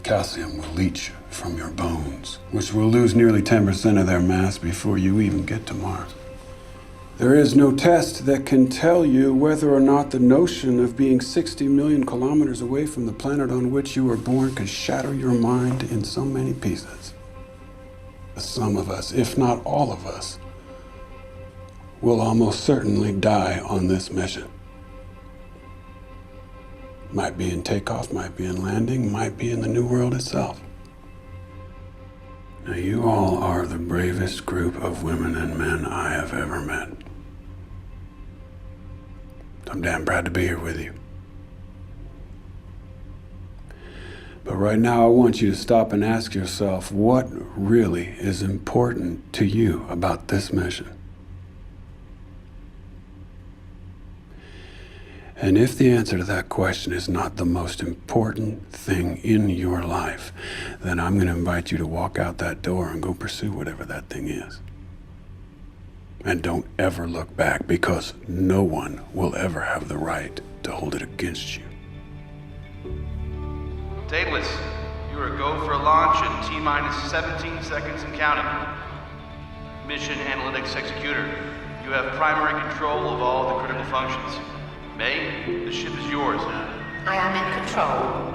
Calcium will leach from your bones, which will lose nearly 10% of their mass before you even get to Mars. There is no test that can tell you whether or not the notion of being 60 million kilometers away from the planet on which you were born could shatter your mind in so many pieces. Some of us, if not all of us, will almost certainly die on this mission. Might be in takeoff, might be in landing, might be in the New World itself. Now, you all are the bravest group of women and men I have ever met. I'm damn proud to be here with you. But right now, I want you to stop and ask yourself, what really is important to you about this mission? And if the answer to that question is not the most important thing in your life, then I'm going to invite you to walk out that door and go pursue whatever that thing is. And don't ever look back, because no one will ever have the right to hold it against you. Daedalus, you are go for a launch in T-minus 17 seconds and counting. Mission Analytics Executor, you have primary control of all the critical functions. May, the ship is yours. I am in control.